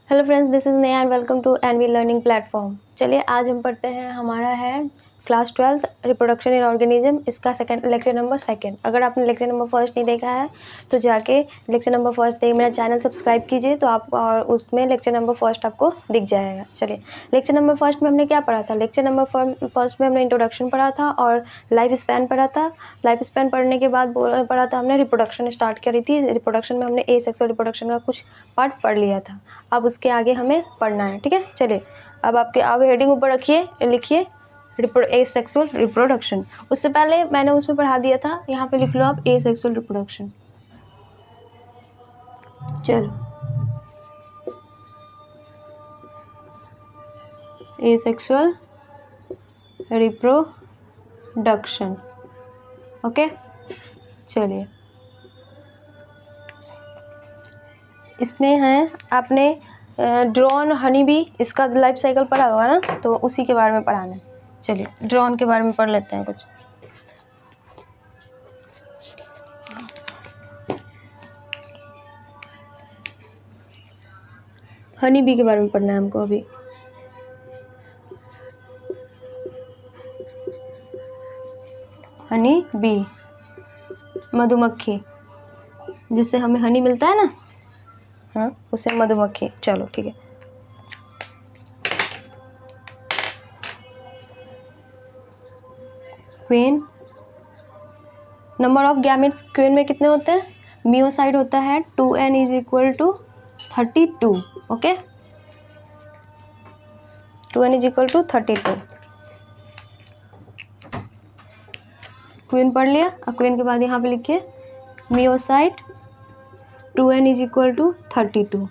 Hello friends, this is Neha and welcome to NV learning platform. चलिए आज हम पढ़ते हैं, हमारा है क्लास 12 रिप्रोडक्शन इन ऑर्गेनिज्म, इसका सेकंड लेक्चर नंबर सेकंड। अगर आपने लेक्चर नंबर फर्स्ट नहीं देखा है तो जाके लेक्चर नंबर फर्स्ट देख, मेरा चैनल सब्सक्राइब कीजिए तो आप, और उसमें लेक्चर नंबर फर्स्ट आपको दिख जाएगा। चलिए लेक्चर नंबर फर्स्ट में हमने क्या पढ़ा था? लेक्चर नंबर फर्स्ट में हमने इंट्रोडक्शन पढ़ा था और लाइफ स्पैन पढ़ा था। लाइफ स्पैन पढ़ने के बाद पढ़ा था हमने रिप्रोडक्शन स्टार्ट करी थी। रिप्रोडक्शन में हमने एसेक्सुअल रिप्रोडक्शन का कुछ पार्ट पढ़ लिया था। अब उसके आगे हमें पढ़ना है, ठीक है। चलिए अब आप हेडिंग ऊपर रखिए, लिखिए एसेक्सुअल रिप्रोडक्शन। उससे पहले मैंने उसमें पढ़ा दिया था, यहाँ पे लिख लो आप एसेक्सुअल रिप्रोडक्शन। चलो एसेक्सुअल रिप्रोडक्शन, ओके। चलिए इसमें है, आपने ड्रोन हनी बी इसका लाइफ साइकिल पढ़ा होगा ना, तो उसी के बारे में पढ़ाना है। चलिए ड्रोन के बारे में पढ़ लेते हैं कुछ। हनी बी के बारे में पढ़ना है हमको अभी। हनी बी मधुमक्खी, जिससे हमें हनी मिलता है ना, हाँ उसे मधुमक्खी। चलो ठीक है। Queen, number of gametes queen में कितने होते हैं? मियोसाइड होता है 2n is equal to 32, okay. 2n is equal to 32। Queen पढ़ लिया। अब क्वीन के बाद यहाँ पे लिखिए meiocyte 2n is equal to 32।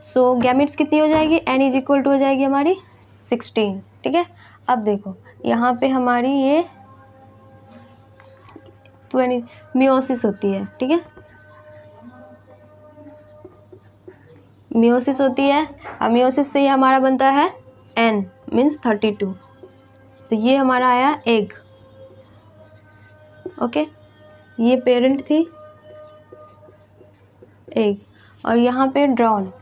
So gametes कितनी हो जाएगी? n इज इक्वल टू हो जाएगी हमारी 16, ठीक है। अब देखो यहाँ पे हमारी ये 20 मियोसिस होती है, ठीक है। मियोसिस होती है। अब मियोसिस से ही हमारा बनता है n मीन्स 32। तो ये हमारा आया एग, ओके। ये पेरेंट थी एग, और यहाँ पे ड्रोन,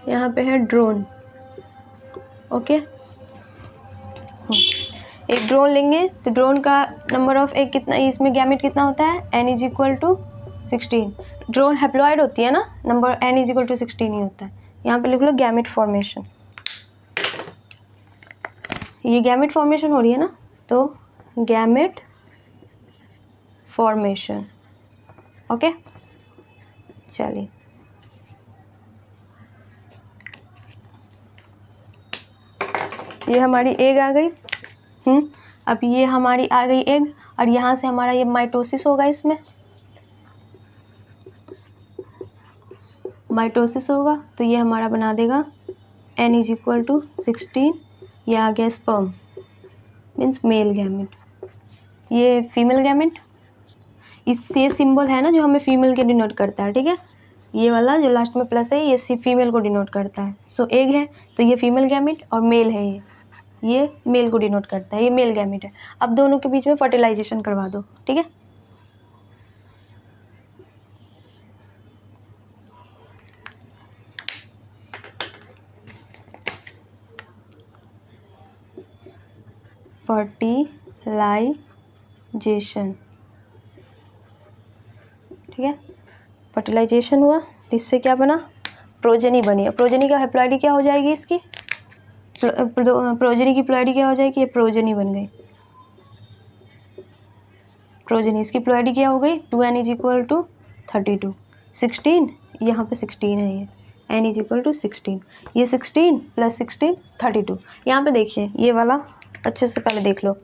यहाँ पे है ड्रोन, ओके। एक ड्रोन लेंगे तो ड्रोन का नंबर ऑफ एग कितना, इसमें गैमेट कितना होता है? n is equal to 16। Drone haploid होती है ना, number n is equal to 16 ही होता है। यहाँ पे लिख लो गैमेट फॉर्मेशन। ये गैमेट फॉर्मेशन हो रही है ना, तो गैमेट फॉर्मेशन, ओके। चलिए ये हमारी एग आ गई। अब ये हमारी आ गई एग, और यहाँ से हमारा ये माइटोसिस होगा। इसमें माइटोसिस होगा तो ये हमारा बना देगा n इज इक्वल टू 16। ये आ गया स्पर्म मीन्स मेल गैमेट, ये फीमेल गैमेट। इससे सिंबल है ना जो हमें फीमेल के डिनोट करता है, ठीक है। ये वाला जो लास्ट में प्लस है ये फीमेल को डिनोट करता है। सो एग है तो ये फीमेल गैमेट, और मेल है ये मेल को डिनोट करता है, ये मेल गैमेट है। अब दोनों के बीच में फर्टिलाइजेशन करवा दो, ठीक है। फर्टिलाइजेशन, ठीक है। फर्टिलाइजेशन हुआ तो इससे क्या बना? प्रोजेनी बनी। प्रोजेनी का हैप्लॉइडी क्या हो जाएगी? इसकी प्रोजेनी की प्लॉइडी क्या हो जाएगी? ये प्रोजेनी बन गई। प्रोजेनी, इसकी प्लॉइडी क्या हो गई? 2n is equal to 32। 16 यहाँ पे 16 है, ये n इज इक्वल टू 16। ये 16 प्लस 16 32। यहाँ पे देखिए ये वाला अच्छे से पहले देख लो,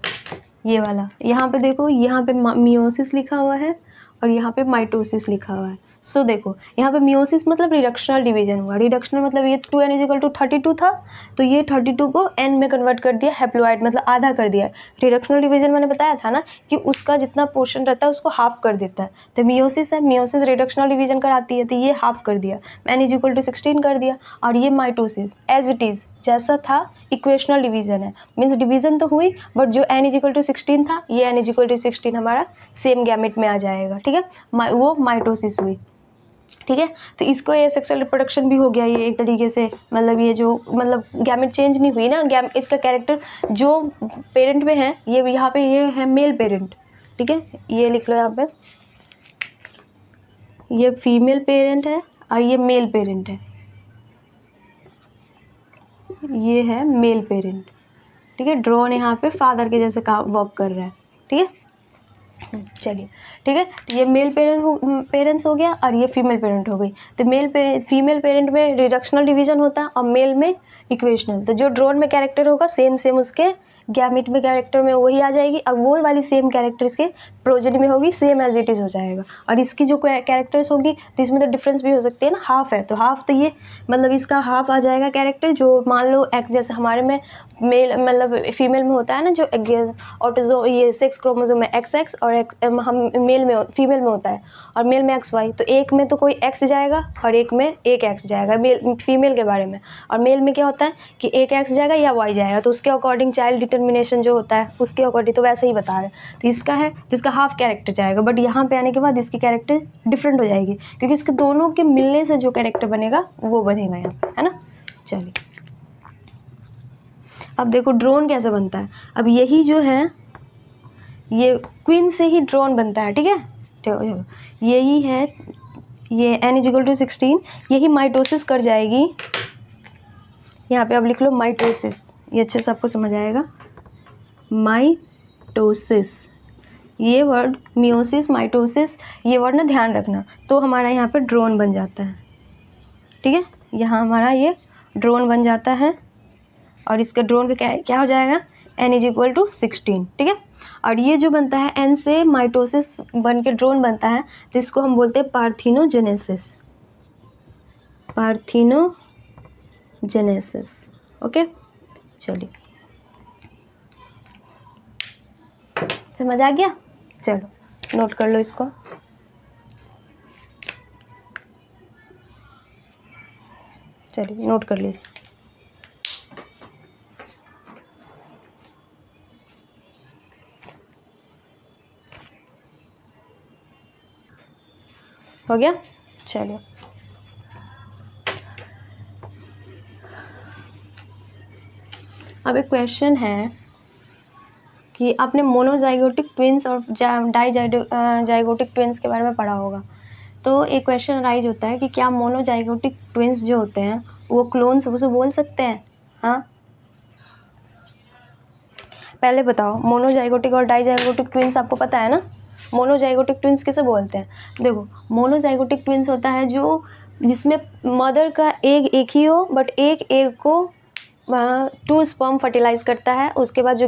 ये वाला यहाँ पे देखो, यहाँ पे मियोसिस लिखा हुआ है और यहाँ पे माइटोसिस लिखा हुआ है। सो देखो यहाँ पे मियोसिस मतलब रिडक्शनल डिवीजन हुआ। रिडक्शनल मतलब ये 2n इज इक्वल टू 32 था, तो ये 32 को n में कन्वर्ट कर दिया, हैप्लॉइड मतलब आधा कर दिया। रिडक्शनल डिवीजन मैंने बताया था ना कि उसका जितना पोर्शन रहता है उसको हाफ कर देता है। तो मियोसिस है, मियोसिस रिडक्शनल डिवीजन कराती है, तो ये हाफ कर दिया, n इज इक्वल टू 16 कर दिया। और ये माइटोसिस एज इट इज़ जैसा था इक्वेशनल डिवीज़न है, मीन्स डिवीज़न तो हुई बट जो n=16 था ये n=16 हमारा सेम गैमेट में आ जाएगा, ठीक है। वो माइटोसिस हुई, ठीक है। तो इसको ये सेक्सुअल रिप्रोडक्शन भी हो गया ये एक तरीके से, मतलब ये जो मतलब गैमेट चेंज नहीं हुई ना, इसका कैरेक्टर जो पेरेंट में है ये यहाँ पे ये है मेल पेरेंट, ठीक है। ये लिख लो यहाँ पे, ये फीमेल पेरेंट है और ये मेल पेरेंट है, ये है मेल पेरेंट, ठीक है। ड्रोन यहाँ पे फादर के जैसे काम वर्क कर रहा है, ठीक है। चलिए, ठीक है। तो ये मेल पेरेंट्स हो गया और ये फीमेल पेरेंट हो गई। तो फीमेल पेरेंट में रिडक्शनल डिवीजन होता है और मेल में इक्वेशनल। तो जो ड्रोन में कैरेक्टर होगा सेम उसके गैमेट में कैरेक्टर में वही आ जाएगी, अब वो वाली सेम कैरेक्टर इसके प्रोजेनी में होगी, सेम एज इट इज़ हो जाएगा। और इसकी जो कैरेक्टर्स होगी तो इसमें तो डिफरेंस भी हो सकती है ना, हाफ है तो हाफ, तो ये मतलब इसका हाफ आ जाएगा कैरेक्टर। जो मान लो एक जैसे हमारे में मेल मतलब फीमेल में होता है ना जो ऑटोजोम, ये सेक्स क्रोमोसोम में XX और हम मेल में फीमेल में होता है और मेल में XY। तो एक में तो कोई X जाएगा और एक में एक X जाएगा मेल फीमेल के बारे में, और मेल में क्या होता है कि एक X जाएगा या Y जाएगा, तो उसके अकॉर्डिंग चाइल्ड डिटर्मिनेशन जो होता है उसके अकॉर्डिंग, तो वैसे ही बता रहे हैं। तो इसका है तो इसका हाफ कैरेक्टर जाएगा, बट यहाँ पे आने के बाद इसकी कैरेक्टर डिफरेंट हो जाएगी क्योंकि इसके दोनों के मिलने से जो कैरेक्टर बनेगा वो बनेगा यहाँ पे, है ना। चलिए अब देखो ड्रोन कैसे बनता है। अब यही जो है ये क्वीन से ही ड्रोन बनता है, ठीक है। तो यही है, ये n=16, यही माइटोसिस कर जाएगी। यहाँ पे अब लिख लो माइटोसिस, ये अच्छे से आपको समझ आएगा। माइटोसिस, ये वर्ड मियोसिस माइटोसिस ये वर्ड ना ध्यान रखना। तो हमारा यहाँ पे ड्रोन बन जाता है, ठीक है। यहाँ हमारा ये ड्रोन बन जाता है और इसका ड्रोन का क्या हो जाएगा n=16, ठीक है। और ये जो बनता है n से माइटोसिस बन के ड्रोन बनता है, तो इसको हम बोलते हैं पार्थिनोजेनेसिस, पार्थिनोजेनेसिस, ओके। चलिए समझ आ गया, चलो नोट कर लो इसको। चलिए नोट कर लीजिए। हो गया, चलिए अब एक क्वेश्चन है कि आपने मोनोजाइगोटिक ट्विंस और डाइजाइगोटिक ट्विंस के बारे में पढ़ा होगा। तो एक क्वेश्चन राइज होता है कि क्या मोनोजाइगोटिक ट्विंस जो होते हैं वो क्लोन्स उसे बोल सकते हैं। हाँ पहले बताओ, मोनोजाइगोटिक और डाइजाइगोटिक ट्विंस आपको पता है ना। मोनोजाइगोटिक ट्विंस किसे बोलते हैं, देखो मोनोजाइगोटिक ट्विंस होता है जो जिसमें मदर का एग एक ही हो बट एक एग को 2 स्पर्म फर्टिलाइज करता है, उसके बाद जो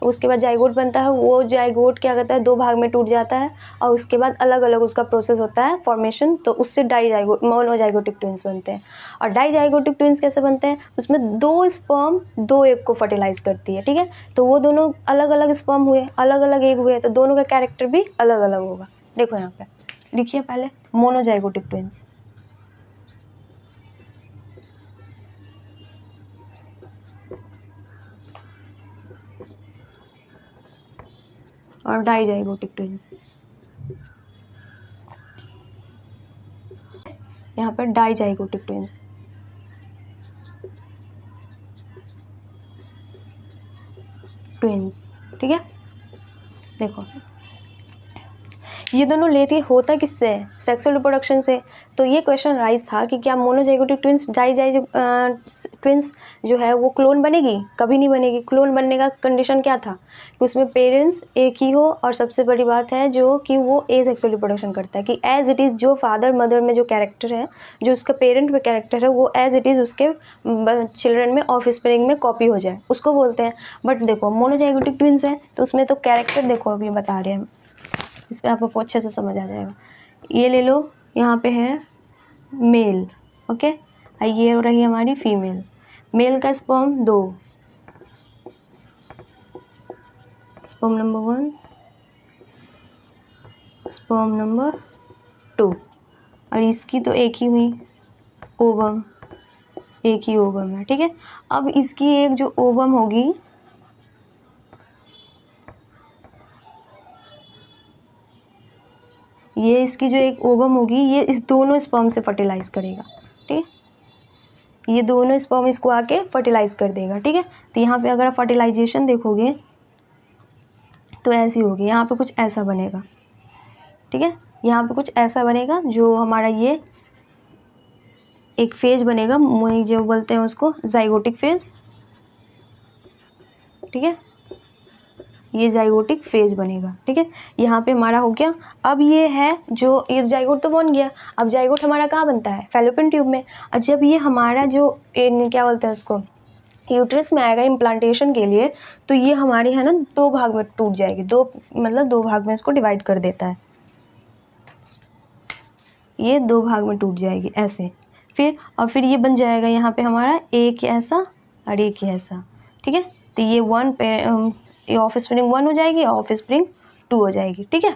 उसके बाद जाइगोट बनता है, वो जाइगोट क्या करता है 2 भाग में टूट जाता है और उसके बाद अलग अलग उसका प्रोसेस होता है फॉर्मेशन, तो उससे मोनोजाइगोटिक ट्विंस बनते हैं। और डाइजाइगोटिक ट्विंस कैसे बनते हैं, उसमें 2 स्पर्म 2 एग को फर्टिलाइज करती है, ठीक है। तो वो दोनों अलग अलग स्पर्म हुए, अलग अलग एग हुए, तो दोनों का कैरेक्टर भी अलग अलग होगा। देखो यहाँ पे लिखिए पहले मोनोजाइगोटिक ट्विंस और डाइजाइगोटिक ट्विंस। यहाँ पर डाइजाइगोटिक ट्विंस, ठीक है। देखो ये दोनों लेती होता किससे, सेक्सुअल रिप्रोडक्शन से। तो ये क्वेश्चन राइज था कि क्या मोनोजाइगोटिक ट्विंस ट्विंस जो है वो क्लोन बनेगी, कभी नहीं बनेगी। क्लोन बनने का कंडीशन क्या था कि उसमें पेरेंट्स एक ही हो और सबसे बड़ी बात है जो कि वो एसेक्सुअल रिप्रोडक्शन करता है, कि एज इट इज़ जो फादर मदर में जो कैरेक्टर है, जो उसका पेरेंट में कैरेक्टर है, वो एज इट इज़ उसके चिल्ड्रन में ऑफस्प्रिंग में कॉपी हो जाए, उसको बोलते हैं। बट देखो मोनोजाइगोटिक ट्विंस है तो उसमें तो कैरेक्टर देखो अभी बता रहे हैं, इस पर आपको अच्छे से समझ आ जाएगा। ये ले लो, यहाँ पे है मेल, ओके, ये हो रही है हमारी फीमेल। मेल का sperm 2, sperm number 1, sperm number 2, और इसकी तो एक ही हुई ओवम, एक ही ओवम है, ठीक है। अब इसकी एक जो ओवम होगी, ये इसकी जो एक ओवम होगी ये इस दोनों स्पर्म से फर्टिलाइज करेगा, ठीक है। ये दोनों स्पर्म इसको आके फर्टिलाइज कर देगा, ठीक है। तो यहाँ पे अगर आप फर्टिलाइजेशन देखोगे तो ऐसी होगी, यहाँ पे कुछ ऐसा बनेगा, ठीक है। यहाँ पे कुछ ऐसा बनेगा जो हमारा ये एक फेज बनेगा, वही जो बोलते हैं उसको जाइगोटिक फेज, ठीक है। ये जाइगोटिक फेज बनेगा, ठीक है। यहाँ पे हमारा हो गया। अब ये है जो ये जाइगोट तो बन गया। अब जाइगोट हमारा कहाँ बनता है? फैलोपियन ट्यूब में। और जब ये हमारा जो क्या बोलते हैं उसको यूट्रस में आएगा इम्प्लांटेशन के लिए, तो ये हमारी है ना दो भाग में टूट जाएगी, दो भाग में इसको डिवाइड कर देता है, ये दो भाग में टूट जाएगी ऐसे। फिर ये बन जाएगा यहाँ पे हमारा एक ऐसा और एक ऐसा, ठीक है। तो ये ऑफ स्प्रिंग 1 हो जाएगी, ऑफ स्प्रिंग 2 हो जाएगी, ठीक है।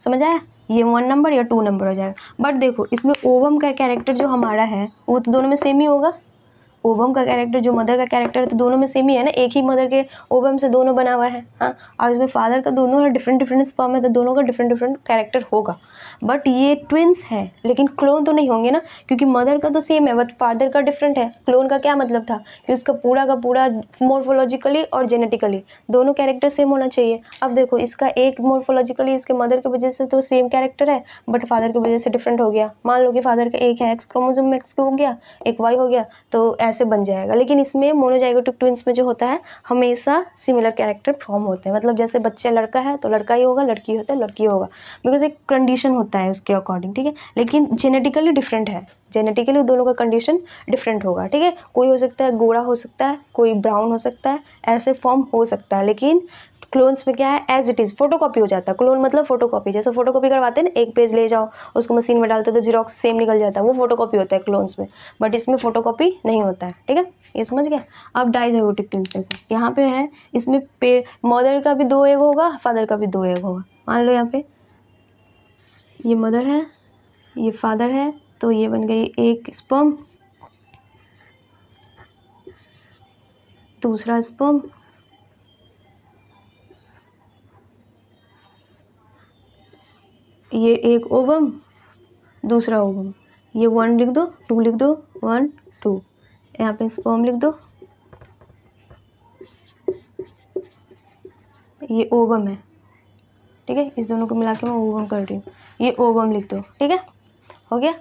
समझ आया? ये 1 नंबर या 2 नंबर हो जाएगा। बट देखो इसमें ओवम का कैरेक्टर जो हमारा है वो तो दोनों में सेम ही होगा। ओवम का कैरेक्टर जो मदर का कैरेक्टर है तो दोनों में सेम ही है ना, एक ही मदर के ओवम से दोनों बना हुआ है। हाँ, और इसमें फादर का दोनों है, डिफरेंट स्पर्म है, तो दोनों का डिफरेंट कैरेक्टर होगा। बट ये ट्विंस है लेकिन क्लोन तो नहीं होंगे ना, क्योंकि मदर का तो सेम है बट फादर का डिफरेंट है। क्लोन का क्या मतलब था कि उसका पूरा का पूरा मोर्फोलॉजिकली और जेनेटिकली दोनों कैरेक्टर सेम होना चाहिए। अब देखो इसका एक मोर्फोलॉजिकली इसके मदर की वजह से तो सेम कैरेक्टर है बट फादर की वजह से डिफरेंट हो गया। मान लो कि फादर का एक है एक्स क्रोमोसोम में एक्स हो गया, एक वाई हो गया, तो ऐसे बन जाएगा। लेकिन इसमें मोनोजाइगोटिक ट्विंस में जो होता है हमेशा सिमिलर कैरेक्टर फॉर्म होते हैं, मतलब जैसे बच्चे लड़का है तो लड़का ही होगा, लड़की होता है लड़की होगा, बिकॉज एक कंडीशन होता है उसके अकॉर्डिंग, ठीक है। लेकिन जेनेटिकली डिफरेंट है, जेनेटिकली दोनों का कंडीशन डिफरेंट होगा, ठीक है। कोई हो सकता है गोरा हो सकता है, कोई ब्राउन हो सकता है, ऐसे फॉर्म हो सकता है। लेकिन क्लोन्स में क्या है, एज इट इज़ फोटोकॉपी हो जाता है। क्लोन मतलब फोटोकॉपी, जैसे फोटोकॉपी करवाते हैं ना, एक पेज ले जाओ उसको मशीन में डालते तो जीरोक्स सेम निकल जाता है, वो फोटोकॉपी होता है क्लोन्स में। बट इसमें फोटोकॉपी नहीं होता है, ठीक है। ये समझ गया। अब डाइजाइगोटिक ट्विंस देखो यहाँ पे है, इसमें मदर का भी 2 एग होगा, फादर का भी 2 एग होगा। मान लो यहाँ पे ये मदर है, ये फादर है, तो ये बन गई एक स्पर्म, दूसरा स्पर्म, ये एक ओवम, दूसरा ओवम। ये 1 लिख दो, 2 लिख दो, 1 2, यहाँ पे स्पर्म लिख दो, ये ओवम है, ठीक है। इस दोनों को मिला के मैं ओवम कर रही हूँ, ये ओवम लिख दो, ठीक है। हो गया।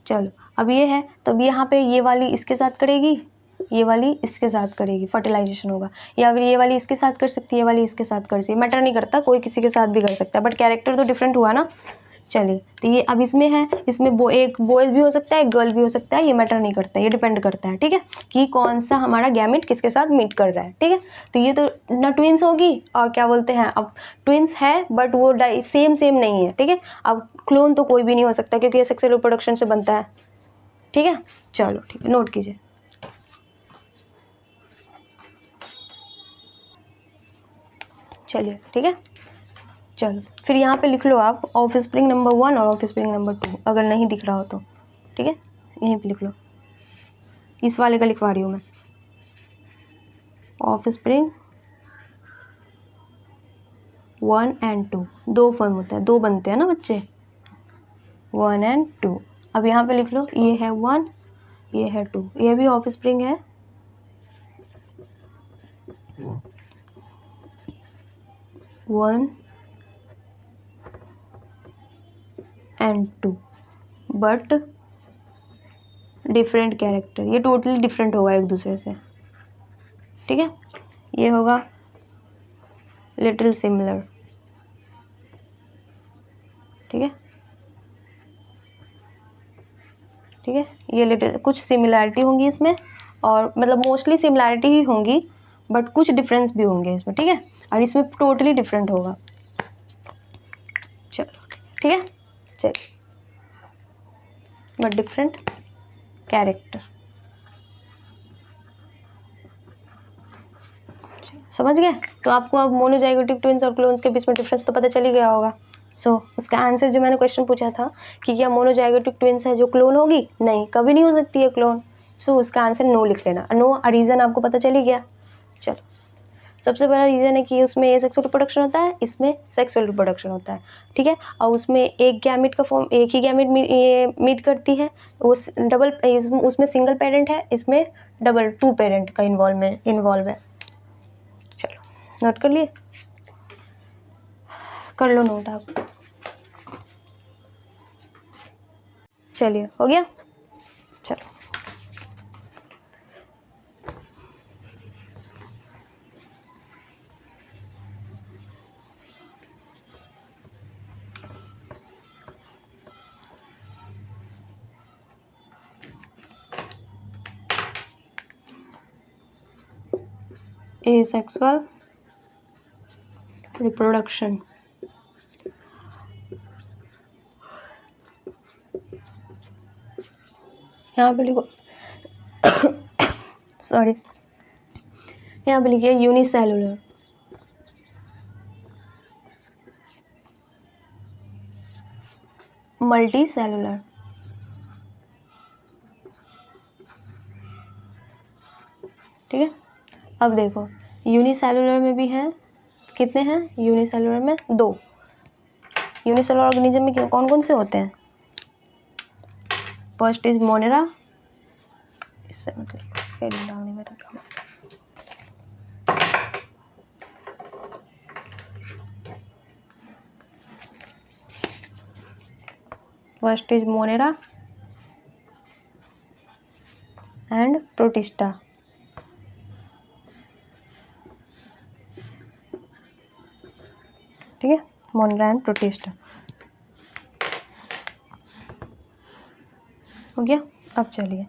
चलो अब ये है, तब यहाँ पे ये वाली इसके साथ करेगी, ये वाली इसके साथ करेगी, फर्टिलाइजेशन होगा। या फिर ये वाली इसके साथ कर सकती है, ये वाली इसके साथ कर सकती है, मैटर नहीं करता, कोई किसी के साथ भी कर सकता है, बट कैरेक्टर तो डिफरेंट हुआ ना। चलिए, तो ये अब इसमें है, इसमें एक बॉयज भी हो सकता है, एक गर्ल भी हो सकता है, ये मैटर नहीं करता, ये डिपेंड करता है, ठीक है, कि कौन सा हमारा गैमेट किसके साथ मीट कर रहा है, ठीक है। तो ये तो ना ट्विंस होगी और क्या बोलते हैं, अब ट्विंस है बट वो सेम नहीं है, ठीक है। अब क्लोन तो कोई भी नहीं हो सकता क्योंकि ये सेक्सुअल रिप्रोडक्शन से बनता है, ठीक है। चलो ठीक है, नोट कीजिए। चलिए ठीक है। चलो फिर यहाँ पे लिख लो आप ऑफ स्प्रिंग नंबर 1 और ऑफ स्प्रिंग नंबर 2, अगर नहीं दिख रहा हो तो, ठीक है, यहीं पे लिख लो। इस वाले का लिखवा रही हूँ मैं, ऑफ स्प्रिंग 1 और 2, 2 फॉर्म होता है, 2 बनते हैं ना बच्चे, 1 और 2। अब यहाँ पे लिख लो, ये है 1, ये है 2, ये भी ऑफ स्प्रिंग है 1 और 2, बट डिफरेंट कैरेक्टर, ये टोटली डिफरेंट होगा एक दूसरे से, ठीक है। ये होगा लिटिल सिमिलर, ठीक है, ठीक है। ये लिटिल कुछ सिमिलैरिटी होंगी इसमें, और मतलब मोस्टली सिमिलैरिटी ही होंगी बट कुछ डिफरेंस भी होंगे इसमें, ठीक है। और इसमें टोटली डिफरेंट होगा। चलो ठीक है, चलिए, बट डिफरेंट कैरेक्टर, समझ गए। तो आपको अब मोनोजाइगोटिक ट्विंस और क्लोन्स के बीच में डिफरेंस तो पता चल ही गया होगा। सो उसका आंसर जो मैंने क्वेश्चन पूछा था कि क्या मोनोजाइगोटिक ट्विंस है जो क्लोन होगी, नहीं, कभी नहीं हो सकती है क्लोन, सो उसका आंसर नो लिख लेना। नो रीज़न आपको पता चल ही गया। चलो, सबसे बड़ा रीज़न है कि उसमें सेक्सुअल रिप्रोडक्शन होता है, इसमें सेक्सुअल रिप्रोडक्शन होता है, ठीक है। और उसमें एक गैमेट का फॉर्म, एक ही गैमेट मीट करती है, वो डबल, उसमें सिंगल पेरेंट है, इसमें डबल 2 पेरेंट का इन्वॉल्व है। चलो नोट कर लिए, कर लो नोट आप। चलिए हो गया। चलो asexual reproduction, यहाँ पे लिखो सॉरी, यहाँ पे लिखिए यूनिसेलुलर, मल्टी सेलुलर, ठीक है। अब देखो यूनिसेलुलर में भी हैं, कितने हैं यूनिसेलुलर में? 2। यूनिसेलुलर ऑर्गेनिज्म में कौन कौन से होते हैं? फर्स्ट इज मोनेरा, इससे मतलब पेन डालने में रखा, first is Monera and protista, ठीक है, मोनेरा एंड प्रोटिस्टा हो गया। अब चलिए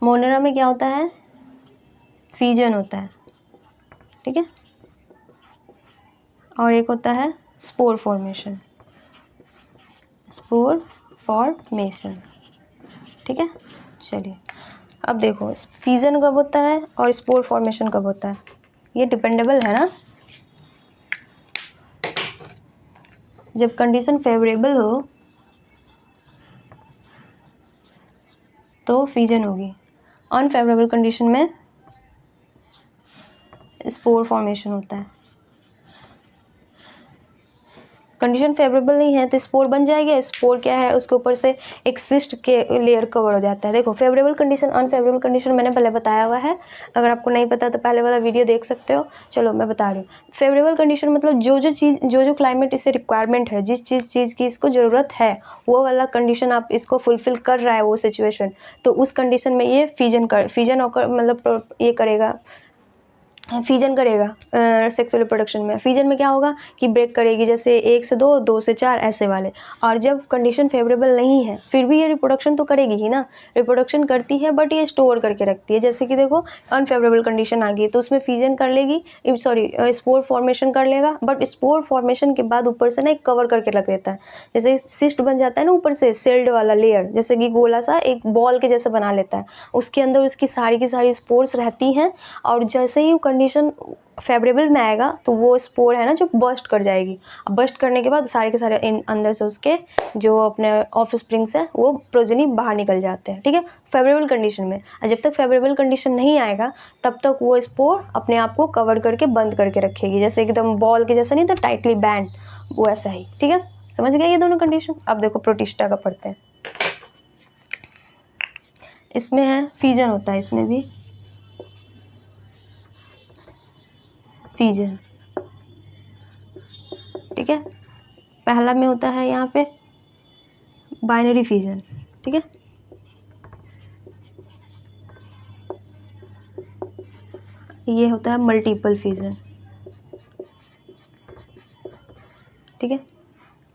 मोनेरा में क्या होता है? फीजन होता है, ठीक है, और एक होता है स्पोर फॉर्मेशन, स्पोर फॉर्मेशन, ठीक है। चलिए अब देखो फीजन कब होता है और स्पोर फॉर्मेशन कब होता है, ये डिपेंडेबल है ना। जब कंडीशन फेवरेबल हो तो फीजन होगी, अनफेवरेबल कंडीशन में स्पोर फॉर्मेशन होता है। कंडीशन फेवरेबल नहीं है तो स्पोर बन जाएगा। स्पोर क्या है, उसके ऊपर से एक सिस्ट के लेयर कवर हो जाता है। देखो फेवरेबल कंडीशन, अनफेवरेबल कंडीशन मैंने पहले बताया हुआ है, अगर आपको नहीं पता तो पहले वाला वीडियो देख सकते हो। चलो मैं बता रही हूँ। फेवरेबल कंडीशन मतलब जो क्लाइमेट इससे रिक्वायरमेंट है, जिस चीज़ की इसको ज़रूरत है, वो वाला कंडीशन आप इसको फुलफिल कर रहा है वो सिचुएशन, तो उस कंडीशन में ये फीजन होकर मतलब ये करेगा, फीजन करेगा। सेक्सुअल रिप्रोडक्शन में फीजन में क्या होगा कि ब्रेक करेगी, जैसे 1 से 2, 2 से 4 ऐसे वाले। और जब कंडीशन फेवरेबल नहीं है फिर भी ये रिप्रोडक्शन तो करेगी ही ना, रिप्रोडक्शन करती है बट ये स्टोर करके रखती है। जैसे कि देखो अनफेवरेबल कंडीशन आ गई तो उसमें फीजन कर लेगी, सॉरी स्पोर फॉर्मेशन कर लेगा, बट स्पोर फॉर्मेशन के बाद ऊपर से ना एक कवर करके रख देता है। जैसे सिस्ट बन जाता है ना ऊपर से सेल्ड वाला लेयर, जैसे कि गोला सा एक बॉल के जैसे बना लेता है, उसके अंदर उसकी सारी की सारी स्पोर्स रहती हैं। और जैसे ही कंडीशन फेवरेबल में आएगा तो वो स्पोर है ना जो बस्ट कर जाएगी। अब बस्ट करने के बाद सारे के सारे अंदर से उसके जो अपने ऑफ स्प्रिंग्स है वो प्रोजेनी बाहर निकल जाते हैं, ठीक है, फेवरेबल कंडीशन में। और जब तक फेवरेबल कंडीशन नहीं आएगा तब तक वो स्पोर अपने आप को कवर करके बंद करके रखेगी, जैसे एकदम बॉल के जैसा नहीं था टाइटली बैंड, वो ऐसा ही, ठीक है। समझ गए ये दोनों कंडीशन। अब देखो प्रोटिस्टा का पढ़ते हैं। इसमें है फीजन होता है, इसमें भी फीजन, ठीक है। पहला में होता है यहाँ पे बाइनरी फीजन, ठीक है। ये होता है मल्टीपल फीजन, ठीक है।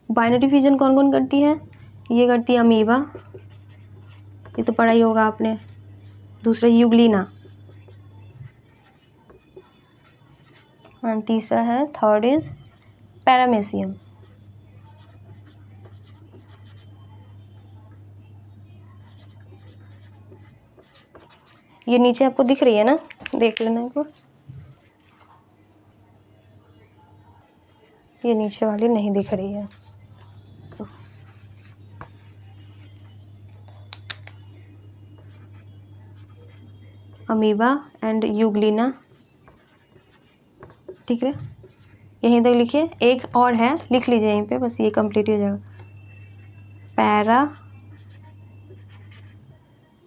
बाइनरी फीजन कौन कौन करती है? ये करती है अमीबा, ये तो पढ़ा ही होगा आपने। दूसरा यूग्लिना, तीसरा है, थर्ड इज पैरामेसियम। ये नीचे आपको दिख रही है ना, देख लेना इनको। ये नीचे वाली नहीं दिख रही है। अमीबा एंड यूग्लिना, ठीक है, यहीं तक लिखिए। एक और है, लिख लीजिए यहीं पे, बस ये कंप्लीट हो जाएगा।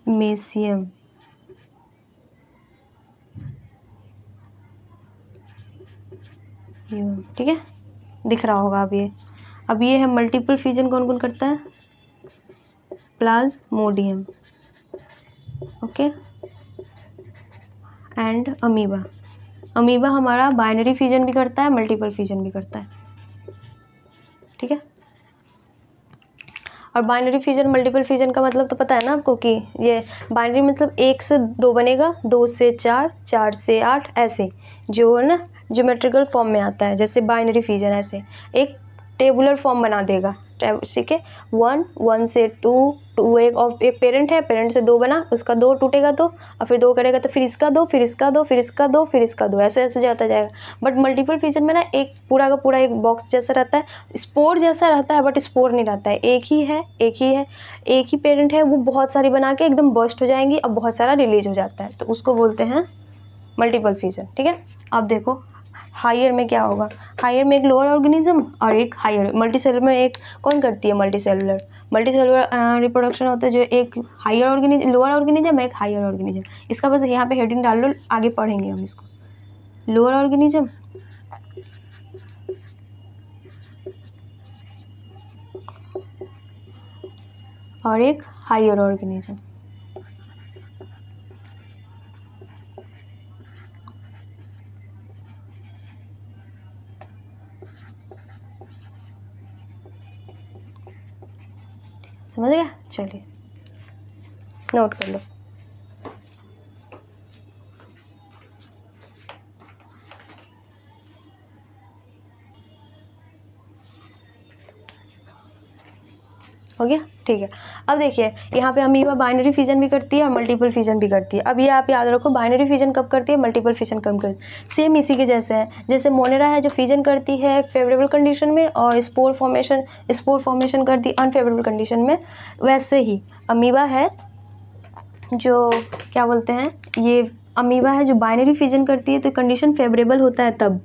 पैरामेसियम, ठीक है, दिख रहा होगा अब ये है मल्टीपल फ्यूजन कौन कौन करता है, Plasmodium, okay, and amoeba. Amoeba हमारा बाइनरी फ्यूजन भी करता है, मल्टीपल फ्यूजन भी करता है, ठीक है। और बाइनरी फ्यूजन मल्टीपल फ्यूजन का मतलब तो पता है ना आपको, कि ये बाइनरी मतलब 1 से 2 बनेगा, 2 से 4, 4 से 8, ऐसे जो है ना ज्योमेट्रिकल फॉर्म में आता है, जैसे बाइनरी फ्यूजन ऐसे एक टेबुलर फॉर्म बना देगा, ठीक है। 1 से 2, एक पेरेंट है, पेरेंट से 2 बना, उसका 2 टूटेगा तो, और फिर 2 करेगा तो फिर इसका 2, फिर इसका 2, फिर इसका 2, फिर इसका 2, ऐसे ऐसे जाता जाएगा। बट मल्टीपल फ्यूजन में ना एक पूरा का पूरा एक बॉक्स जैसा रहता है, स्पोर जैसा रहता है, बट स्पोर नहीं रहता है, एक ही पेरेंट है, वो बहुत सारी बना के एकदम बर्स्ट हो जाएंगी, अब बहुत सारा रिलीज हो जाता है, तो उसको बोलते हैं मल्टीपल फ्यूजन, ठीक है। अब देखो हायर में क्या होगा, हायर में एक लोअर ऑर्गेनिज्म और एक हायर, मल्टीसेलुलर में एक कौन करती है, मल्टीसेलुलर रिप्रोडक्शन होता है, जो एक हायर ऑर्गेनिज्म, लोअर ऑर्गेनिज्म, एक हायर ऑर्गेनिज्म। इसका बस यहाँ पे हेडिंग डाल लो, आगे पढ़ेंगे हम इसको। लोअर ऑर्गेनिज्म और एक हायर ऑर्गेनिज्म, समझ गया, चलिए नोट कर लो। हो गया, ठीक है। अब देखिए यहाँ पे अमीबा बाइनरी फ्यूजन भी करती है और मल्टीपल फ्यूजन भी करती है। अब ये आप याद रखो, बाइनरी फ्यूजन कब करती है, मल्टीपल फ्यूजन कब करती है। सेम इसी के जैसे है, जैसे मोनेरा है जो फ्यूजन करती है फेवरेबल कंडीशन में और स्पोर फॉर्मेशन करती है अनफेवरेबल कंडीशन में, वैसे ही अमीबा है जो क्या बोलते हैं, ये अमीबा है जो बाइनरी फ्यूजन करती है, तो कंडीशन फेवरेबल होता है तब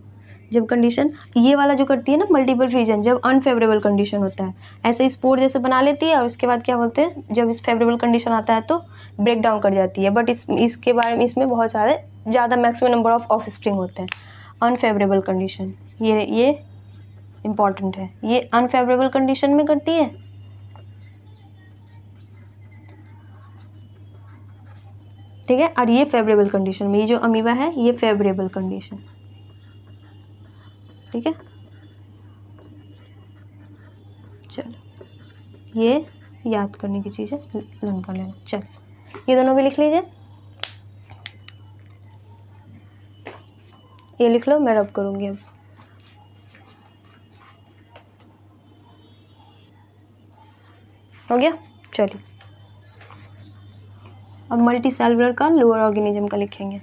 जब कंडीशन, ये वाला जो करती है ना मल्टीपल फ्यूजन, जब अनफेवरेबल कंडीशन होता है, ऐसे स्पोर जैसे बना लेती है और उसके बाद क्या बोलते हैं, जब इस फेवरेबल कंडीशन आता है तो ब्रेक डाउन कर जाती है। बट इसके बारे में, इसमें बहुत सारे ज़्यादा मैक्सिमम नंबर ऑफ ऑफस्प्रिंग होते हैं। अनफेवरेबल कंडीशन, ये इम्पॉर्टेंट है, ये अनफेवरेबल कंडीशन में करती है, ठीक है, और ये फेवरेबल कंडीशन में, ये जो अमीबा है ये फेवरेबल कंडीशन, ठीक है। चलो ये याद करने की चीज़ है, लर्न कर लेना। चल ये दोनों भी लिख लीजिए, ये लिख लो, मैं रब करूँगी अब। हो गया, चलिए अब मल्टी सेलुलर का लोअर ऑर्गेनिज्म का लिखेंगे।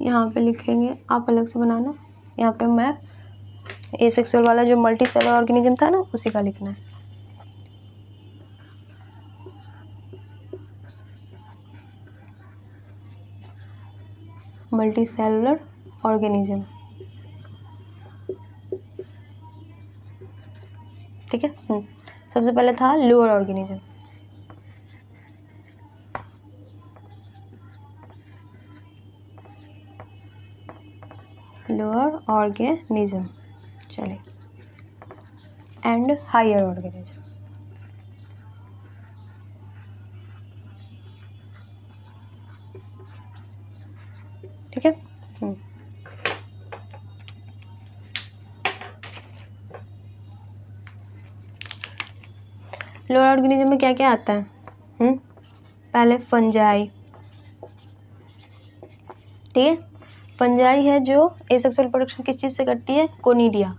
यहाँ पे लिखेंगे, आप अलग से बनाना, यहाँ पे मैं एसेक्सुअल वाला जो मल्टी सेलुलर ऑर्गेनिज्म था ना उसी का लिखना है। मल्टी सेलुलर ऑर्गेनिज्म, ठीक है। सबसे पहले था लोअर ऑर्गेनिज्म, लोअर ऑर्गेनिज्म, चलिए, एंड हायर ऑर्गेनिज्म, ठीक है। लोअर ऑर्गेनिज्म में क्या क्या आता है, पहले फंजाई, ठीक है। फंजाई है जो एसेक्सुअल प्रोडक्शन किस चीज़ से करती है, कोनिडिया।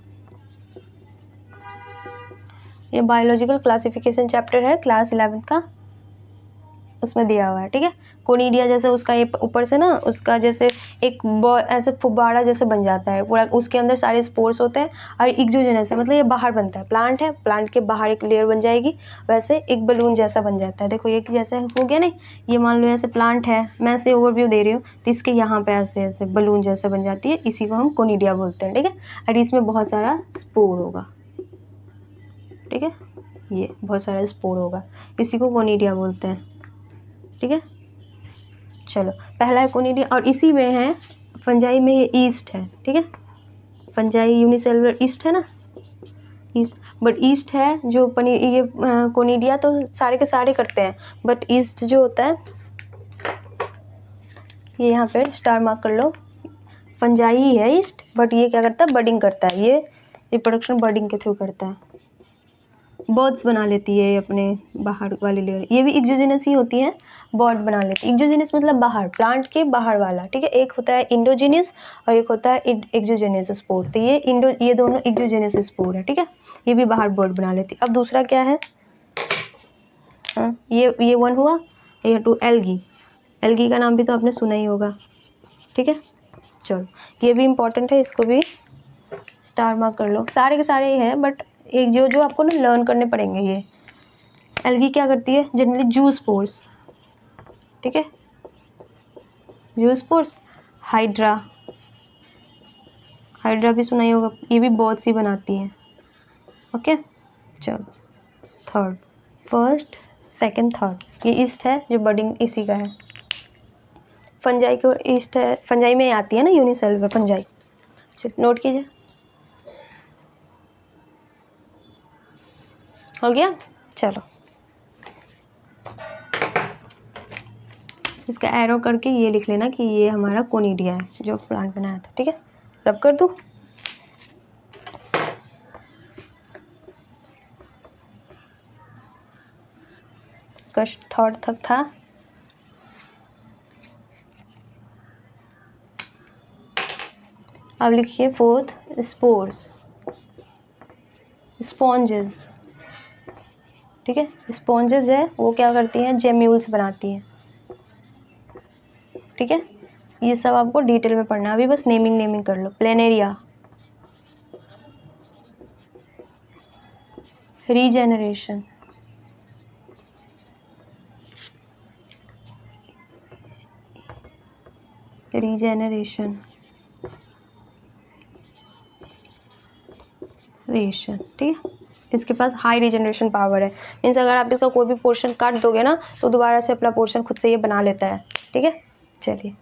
ये बायोलॉजिकल क्लासिफिकेशन चैप्टर है क्लास 11th का, उसमें दिया हुआ है, ठीक है। कोनिडिया जैसे उसका ये ऊपर से ना उसका जैसे एक ऐसे फुब्बारा जैसे बन जाता है पूरा, उसके अंदर सारे स्पोर्स होते हैं और एक्सोजेनस है, मतलब ये बाहर बनता है, प्लांट है, प्लांट के बाहर एक लेयर बन जाएगी, वैसे एक बलून जैसा बन जाता है। देखो ये जैसे हो गया नहीं, ये मान लो ऐसे प्लांट है, मैं ऐसे ओवरव्यू दे रही हूँ, तो इसके यहाँ पे ऐसे ऐसे बलून जैसे बन जाती है, इसी को हम कोनिडिया बोलते हैं, ठीक है। और इसमें बहुत सारा स्पोर होगा, ठीक है, ये बहुत सारा स्पोर होगा, इसी को कोनिडिया बोलते हैं, ठीक है। चलो पहला है कोनिडिया, और इसी में है फंजाई में ये ईस्ट है, ठीक है। फंजाई यूनिसेलुलर ईस्ट है ना, ईस्ट, बट ईस्ट है जो ये कोनिडिया तो सारे के सारे करते हैं, बट ईस्ट जो होता है, ये यहाँ पे स्टार मार्क कर लो, फंजाई ही है ईस्ट, बट ये क्या करता है, बडिंग करता है, ये रिप्रोडक्शन बडिंग के थ्रू करता है, बर्ड्स बना लेती है अपने बाहर वाली लेयर, ये भी एक्सोजेनस ही होती है, बर्ड बना लेती है। एक्सोजेनस मतलब बाहर, प्लांट के बाहर वाला, ठीक है। एक होता है इंडोजेनस और एक होता है एक्सोजेनस स्पोर, तो ये दोनों एक्सोजेनस स्पोर है, ठीक है, ये भी बाहर बर्ड बना लेती है। अब दूसरा क्या है, ये वन हुआ, ये टू एल्गी, एल्गी का नाम भी तो आपने सुना ही होगा, ठीक है। चलो ये भी इम्पोर्टेंट है, इसको भी स्टार मार्क कर लो, सारे के सारे ही हैं, बट एक जो आपको ना लर्न करने पड़ेंगे। ये एल्गी क्या करती है, जनरली जूस्पोर्स, ठीक है, जूस्पोर्स, हाइड्रा, हाइड्रा भी सुना ही होगा, ये भी बहुत सी बनाती है, ओके। चलो थर्ड, फर्स्ट सेकंड थर्ड, ये ईस्ट है जो बडिंग इसी का है, फंजाई को ईस्ट है, फंजाई में आती है ना यूनिसेलुलर फंजाई, नोट कीजिए, हो गया। चलो इसका एरो करके ये लिख लेना कि ये हमारा कोनिडिया है जो प्लांट बनाया था, ठीक है। रब कर दूँ, कष्ट थर्ड तक था, अब लिखिए फोर्थ, स्पोर्स, स्पॉन्जेस, ठीक है। स्पॉन्जेस है वो क्या करती हैं, जेम्यूल्स बनाती हैं, ठीक है। ये सब आपको डिटेल में पढ़ना, अभी बस नेमिंग कर लो। प्लेनेरिया, रीजेनरेशन, रीजेनरेशन, रेशन, ठीक है। इसके पास हाई रीजनरेशन पावर है, मीन्स अगर आप इसका कोई भी पोर्शन काट दोगे ना तो दोबारा से अपना पोर्शन खुद से ये बना लेता है, ठीक है। चलिए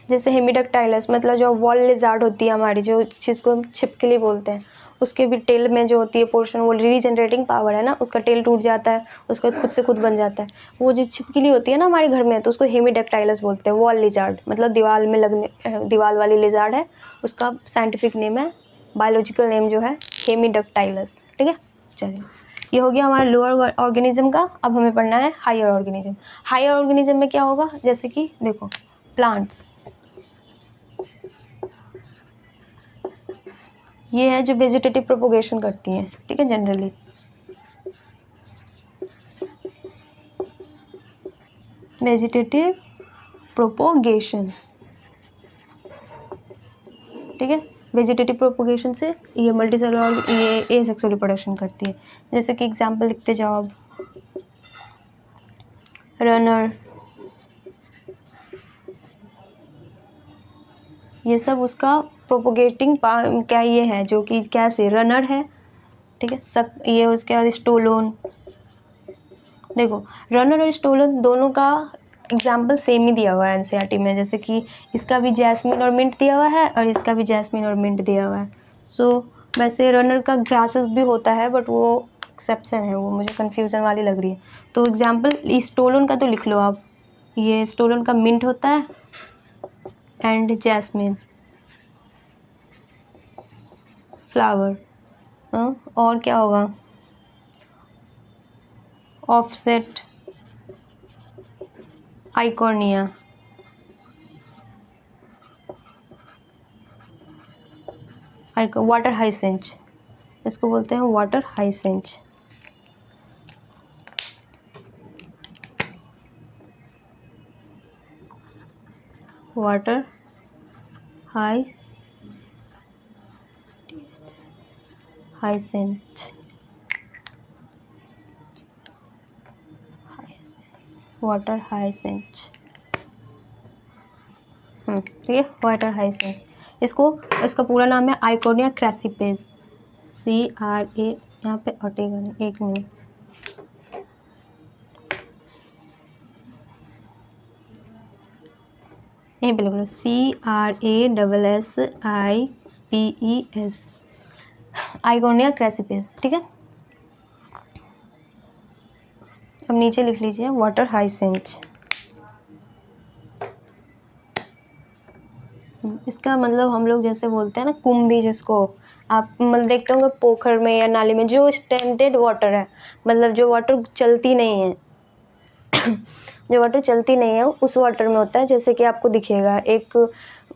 जैसे हेमिडक्टाइलस, मतलब जो वॉल लिजार्ड होती है हमारी, जो जिसको हम छिपकली बोलते हैं, उसके भी टेल में जो होती है पोर्शन, वो रीजनरेटिंग पावर है ना, उसका टेल टूट जाता है, उसका खुद से खुद बन जाता है। वो जो छिपकली होती है ना हमारे घर में, तो उसको हेमिडक्टाइलस बोलते हैं, वॉल लिजार्ड, मतलब दीवार में लगने, दीवार वाली लिजार्ड है, उसका साइंटिफिक नेम है, बायोलॉजिकल नेम जो है हेमिडक्टाइलस, ठीक है। चलिए ये हो गया हमारा लोअर ऑर्गेनिज्म का। अब हमें पढ़ना है हायर ऑर्गेनिज्म। हायर ऑर्गेनिज्म में क्या होगा, जैसे कि देखो प्लांट्स, ये है जो वेजिटेटिव प्रोपोगेशन करती हैं, ठीक है, जनरली वेजिटेटिव प्रोपोगेशन, ठीक है। वेजिटेटिव प्रोपोगेशन से ये मल्टीसेलुलर, ये एसेक्सुअल रिप्रोडक्शन करती है। जैसे कि एग्जांपल लिखते जाओ अब, रनर, ये सब उसका प्रोपोगेटिंग क्या ये है, जो कि कैसे रनर है, ठीक है। ये उसके बाद स्टोलोन, देखो रनर और स्टोलन दोनों का एग्जाम्पल सेम ही दिया हुआ है एनसीईआरटी में, जैसे कि इसका भी जैस्मिन और मिंट दिया हुआ है और इसका भी जैस्मिन और मिंट दिया हुआ है। सो वैसे रनर का ग्रासेस भी होता है, बट वो एक्सेप्शन है, वो मुझे कन्फ्यूज़न वाली लग रही है। तो एग्जाम्पल स्टोलन का तो लिख लो आप, ये स्टोलन का मिंट होता है एंड जैस्मिन फ्लावर, और क्या होगा, ऑफसेट आइकॉर्निया, वाटर हाइसेंच, इसको बोलते हैं water hyacinth, water hyacinth, water hyacinth. ठीक है, वाटर हाइसेंथ। इसका पूरा नाम है आइकोनिया क्रैसिपेस, CRA, यहाँ पे हटेगा नहीं, 1 मिनट। यहीं पे लिख लो, CRASSIPES, आइकोनिया क्रैसिपेस। ठीक है, अब नीचे लिख लीजिए वाटर हाइसेंथ। इसका मतलब हम लोग जैसे बोलते हैं ना कुंभी, जिसको आप मतलब देखते होंगे पोखर में या नाली में, जो स्टैंडर्ड वाटर है, मतलब जो वाटर चलती नहीं है जो वाटर चलती नहीं है उस वाटर में होता है। जैसे कि आपको दिखेगा एक,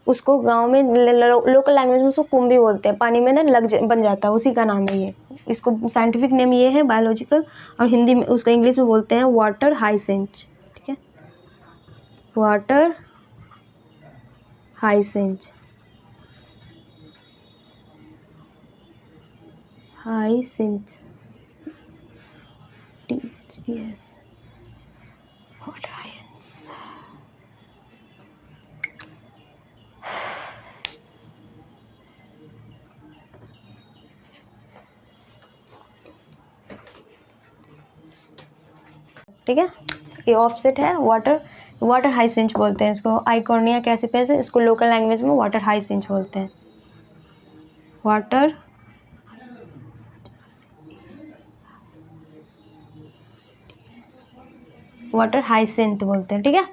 उसको गांव में लोकल लैंग्वेज में उसको कुंभी बोलते हैं, पानी में ना बन जाता है, उसी का नाम है ये। इसको साइंटिफिक नेम ये है बायोलॉजिकल, और हिंदी में उसको इंग्लिश में बोलते हैं वाटर हाइसेंथ। ठीक है, water hyacinth, THES, water hyacinth. ठीक है, ये ऑफसेट है, वाटर हाइसेंथ बोलते हैं इसको। आइकोनिया क्रैसिपेस है, इसको लोकल लैंग्वेज में वाटर हाइसेंथ बोलते हैं, वाटर हाइसेंथ बोलते हैं। ठीक है,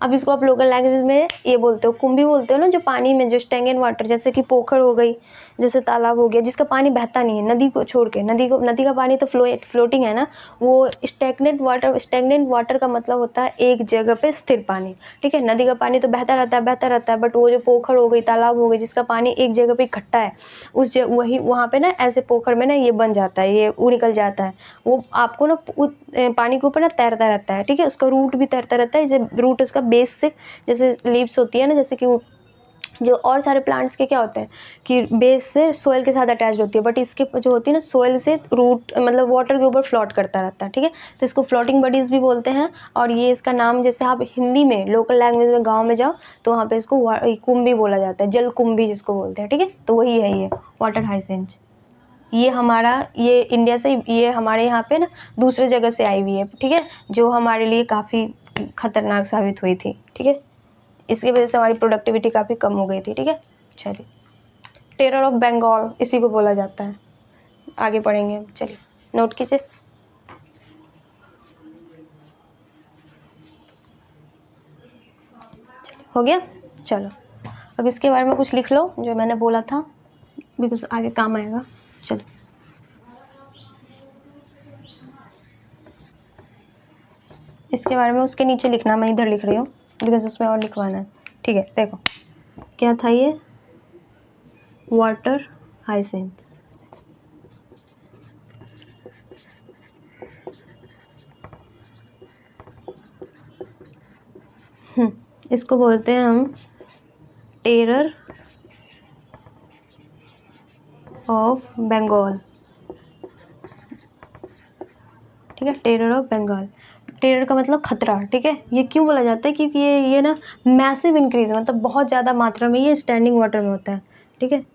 अब इसको आप लोकल लैंग्वेज में ये बोलते हो, कुंभी बोलते हो ना, जो पानी में जो स्टैगनेंट वाटर, जैसे कि पोखर हो गई, जैसे तालाब हो गया, जिसका पानी बहता नहीं है, नदी को छोड़ के, नदी का पानी तो फ्लोटिंग है ना, वो स्टैगनेंट वाटर का मतलब होता है एक जगह पे स्थिर पानी। ठीक है, नदी का पानी तो बहता रहता है, बट वो जो पोखर हो गई, तालाब हो गई, जिसका पानी एक जगह पे इकट्ठा है, वही वहाँ पे ना ऐसे पोखर में ना ये बन जाता है, ये वो निकल जाता है, वो आपको ना पानी के ऊपर ना तैरता रहता है। ठीक है, उसका रूट भी तैरता रहता है, जैसे रूट उसका बेस से, जैसे लीव्स होती है ना, जैसे कि वो जो और सारे प्लांट्स के क्या होते हैं कि बेस से सोइल के साथ अटैच होती है, बट इसके जो होती है ना सोइल से रूट मतलब वाटर के ऊपर फ्लोट करता रहता है। ठीक है, तो इसको फ्लोटिंग बॉडीज भी बोलते हैं। और ये इसका नाम, जैसे आप हिंदी में लोकल लैंग्वेज में गाँव में जाओ तो वहाँ पे इसको कुंभी बोला जाता है, जल कुंभी जिसको बोलते हैं। ठीक है, तो वही है ये वाटर हाइसेंथ। ये इंडिया से, ये हमारे यहाँ पे ना दूसरे जगह से आई हुई है। ठीक है, जो हमारे लिए काफ़ी खतरनाक साबित हुई थी। ठीक है, इसकी वजह से हमारी प्रोडक्टिविटी काफ़ी कम हो गई थी। ठीक है, चलिए, टेरर ऑफ बंगाल इसी को बोला जाता है, आगे पढ़ेंगे। चलिए नोट कीजिए। हो गया, चलो अब इसके बारे में कुछ लिख लो जो मैंने बोला था, बिकॉज आगे काम आएगा। चलो, इसके बारे में उसके नीचे लिखना, मैं इधर लिख रही हूँ बिकॉज उसमें और लिखवाना है। ठीक है, देखो क्या था ये, वाटर हाइसेंथ। इसको बोलते हैं हम टेरर ऑफ बंगाल। ठीक है, टेरर ऑफ बंगाल, टेरर का मतलब खतरा। ठीक है, ये क्यों बोला जाता है, क्योंकि ये ना मैसिव इंक्रीज, मतलब बहुत ज़्यादा मात्रा में ये स्टैंडिंग वाटर में होता है। ठीक है,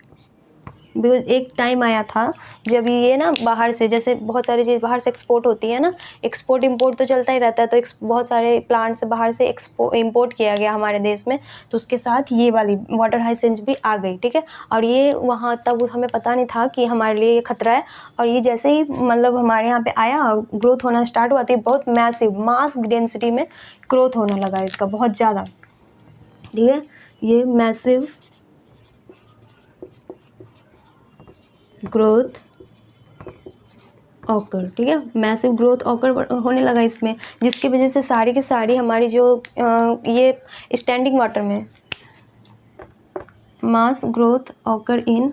बिकॉज एक टाइम आया था जब ये ना बाहर से, जैसे बहुत सारी चीज़ बाहर से एक्सपोर्ट होती है ना, एक्सपोर्ट इंपोर्ट तो चलता ही रहता है, तो बहुत सारे प्लांट्स बाहर से इंपोर्ट किया गया हमारे देश में, तो उसके साथ ये वाली वाटर हाइसेंथ भी आ गई। ठीक है, और ये वहाँ तब हमें पता नहीं था कि हमारे लिए ये खतरा है, और ये जैसे ही मतलब हमारे यहाँ पे आया और ग्रोथ होना स्टार्ट हुआ, तो बहुत मैसिव मास डेंसिटी में ग्रोथ होने लगा इसका, बहुत ज़्यादा। ठीक है, ये मैसिव ग्रोथ ऑकर, ठीक है, मैसिव ग्रोथ ऑकर होने लगा इसमें, जिसकी वजह से सारी की सारी हमारी जो ये स्टैंडिंग वाटर में mass growth occur in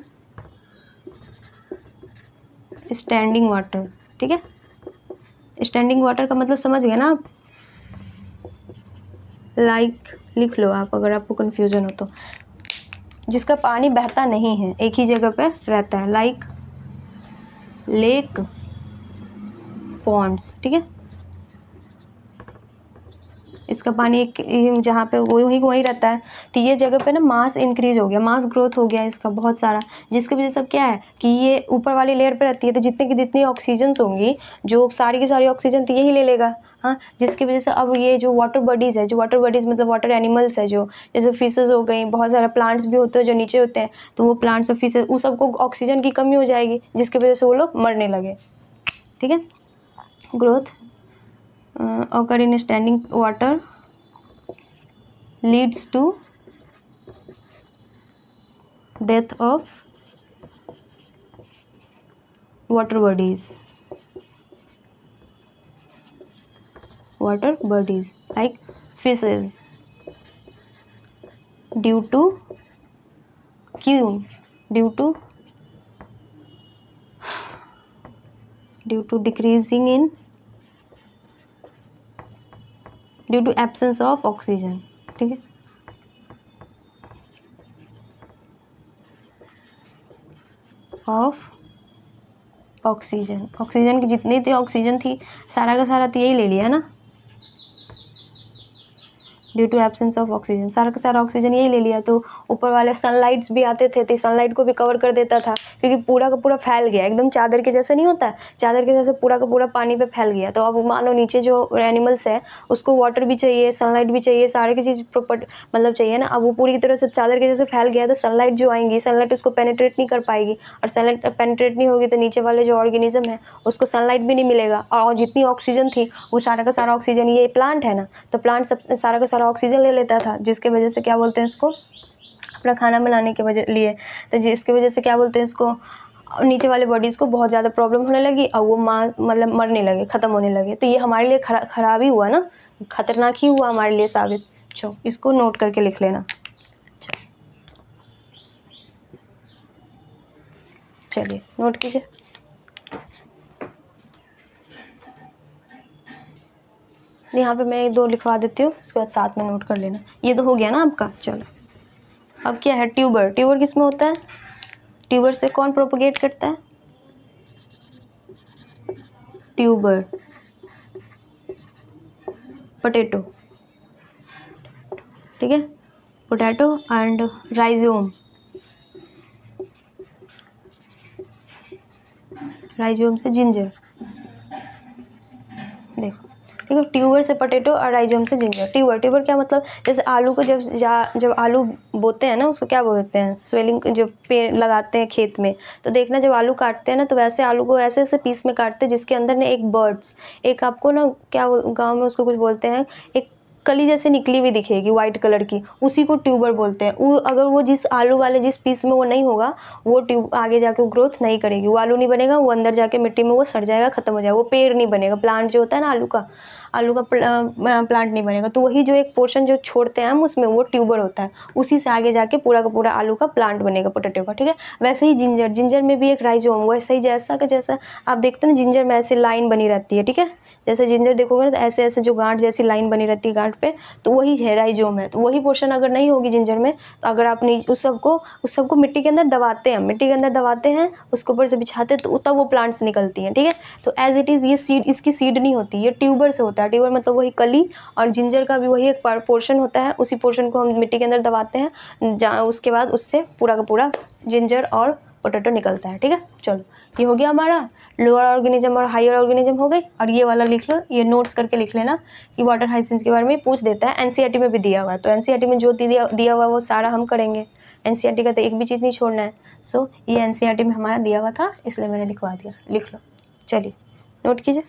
standing water. ठीक है, स्टैंडिंग वाटर का मतलब समझ गए ना आप, लाइक लिख लो आप अगर आपको कन्फ्यूज़न हो तो। जिसका पानी बहता नहीं है, एक ही जगह पे रहता है, लाइक लेक, पॉन्ड्स, ठीक है। इसका पानी एक जहाँ पे वहीं रहता है, तो ये जगह पे ना मास इंक्रीज हो गया, मास ग्रोथ हो गया इसका बहुत सारा, जिसकी वजह से अब क्या है कि ये ऊपर वाली लेयर पे रहती है, तो जितने की जितनी ऑक्सीजन्स होंगी, जो सारी की सारी ऑक्सीजन तो यही ले लेगा, हाँ। जिसकी वजह से अब ये जो वाटर बॉडीज़ है, जो वाटर बॉडीज़ मतलब वाटर एनिमल्स है, जो जैसे फिशेज़ हो गई, बहुत सारे प्लांट्स भी होते हैं जो नीचे होते हैं, तो वो प्लांट्स और फिशेज़ उन सबको ऑक्सीजन की कमी हो जाएगी, जिसकी वजह से वो लोग मरने लगे, ठीक है। Growth occur in standing water leads to death of water bodies like fishes due to decreasing in due to absence of oxygen, ठीक है। ऑफ ऑक्सीजन की जितनी थी ऑक्सीजन थी, सारा का सारा तो यही ले लिया ना, due to absence of oxygen, सारा का सारा ऑक्सीजन यही ले लिया। तो ऊपर वाले सनलाइट्स भी आते थे तो सनलाइट को भी कवर कर देता था, क्योंकि पूरा का पूरा फैल गया, एकदम चादर के जैसे नहीं होता, चादर के जैसे पूरा का पूरा पानी पे फैल गया। तो अब मान लो नीचे जो एनिमल्स है उसको वाटर भी चाहिए, सनलाइट भी चाहिए, सारी की चीज़ प्रॉपर मतलब चाहिए ना। अब वो पूरी तरह से चादर के जैसे फैल गया, तो सनलाइट जो आएंगी, सनलाइट उसको पेनिट्रेट नहीं कर पाएगी, और सनलाइट पेनिट्रेट नहीं होगी तो नीचे वाले जो ऑर्गेनिज्म है उसको सनलाइट भी नहीं मिलेगा, और जितनी ऑक्सीजन थी वो सारा का सारा ऑक्सीजन, ये प्लांट है ना, तो प्लांट सब सारा का सारा ऑक्सीजन ले लेता था, जिसके वजह से क्या बोलते हैं इसको, अपना खाना बनाने के वजह लिए, तो जिसकी वजह से क्या बोलते हैं इसको, नीचे वाले बॉडीज़ को बहुत ज़्यादा प्रॉब्लम होने लगी और वो मतलब मरने लगे, ख़त्म होने लगे। तो ये हमारे लिए खराब ही हुआ ना, खतरनाक ही हुआ हमारे लिए साबित। चलो इसको नोट करके लिख लेना। चलिए नोट कीजिए। यहाँ पे मैं 2 लिखवा देती हूँ, उसके बाद साथ में नोट कर लेना। ये तो हो गया ना आपका। चलो अब क्या है, ट्यूबर। ट्यूबर किस में होता है, ट्यूबर से कौन प्रोपगेट करता है, ट्यूबर पोटैटो, ठीक है, पोटैटो एंड राइजोम, राइजोम से जिंजर, देखो ठीक है, ट्यूबर से पोटैटो और राइजोम से जिंजर। ट्यूबर क्या मतलब, जैसे आलू को जब आलू बोते हैं ना, उसको क्या बोलते हैं, स्वेलिंग, जो पेड़ लगाते हैं खेत में, तो देखना जब आलू काटते हैं ना, तो वैसे आलू को ऐसे ऐसे पीस में काटते हैं जिसके अंदर ना एक बर्ड्स, एक आपको ना क्या गाँव में उसको कुछ बोलते हैं, एक कली जैसे निकली हुई दिखेगी वाइट कलर की, उसी को ट्यूबर बोलते हैं। वो अगर वो जिस आलू वाले जिस पीस में वो नहीं होगा, वो ट्यूब आगे जाके ग्रोथ नहीं करेगी, वो आलू नहीं बनेगा, वो अंदर जाके मिट्टी में वो सड़ जाएगा, खत्म हो जाएगा, वो पेड़ नहीं बनेगा। प्लांट जो होता है ना आलू का प्लांट नहीं बनेगा। तो वही जो एक पोर्शन जो छोड़ते हैं हम उसमें, वो ट्यूबर होता है, उसी से आगे जाके पूरा का पूरा आलू का प्लांट बनेगा, पोटैटो का, ठीक है। वैसे ही जिंजर में भी एक राइजोम, वैसे ही जैसा आप देखते हो ना, जिंजर में ऐसे लाइन बनी रहती है, ठीक है, जैसे जिंजर देखोगे ना तो ऐसे ऐसे जो गांठ जैसी लाइन बनी रहती है गांठ पे, तो वही है राइजोम है। तो वही पोर्शन अगर नहीं होगी जिंजर में, तो अगर आप नहीं उस सबको मिट्टी के अंदर दबाते हैं, उसके ऊपर से बिछाते हैं, तो तब वो प्लांट्स निकलती हैं, ठीक है। तो एज इट इज़ ये सीड, इसकी सीड नहीं होती, ये ट्यूबर से होता है। ट्यूबर मतलब वही कली, और जिंजर का भी वही एक पोर्शन होता है, उसी पोर्शन को हम मिट्टी के अंदर दबाते हैं, जहाँ उसके बाद उससे पूरा का पूरा जिंजर और पोटैटो निकलता है, ठीक है। चलो ये हो गया हमारा लोअर ऑर्गेनिज्म और हायर ऑर्गेनिज्म हो गई। और ये वाला लिख लो, ये नोट्स करके लिख लेना कि वाटर हाइसिंथ के बारे में पूछ देता है, एनसीईआरटी में भी दिया हुआ है। तो एनसीईआरटी में जो दिया हुआ है वो सारा हम करेंगे, एनसीईआरटी का तो एक भी चीज़ नहीं छोड़ना है। सो ये एनसीईआरटी में हमारा दिया हुआ था, इसलिए मैंने लिखवा दिया, लिख लो। चलिए नोट कीजिए।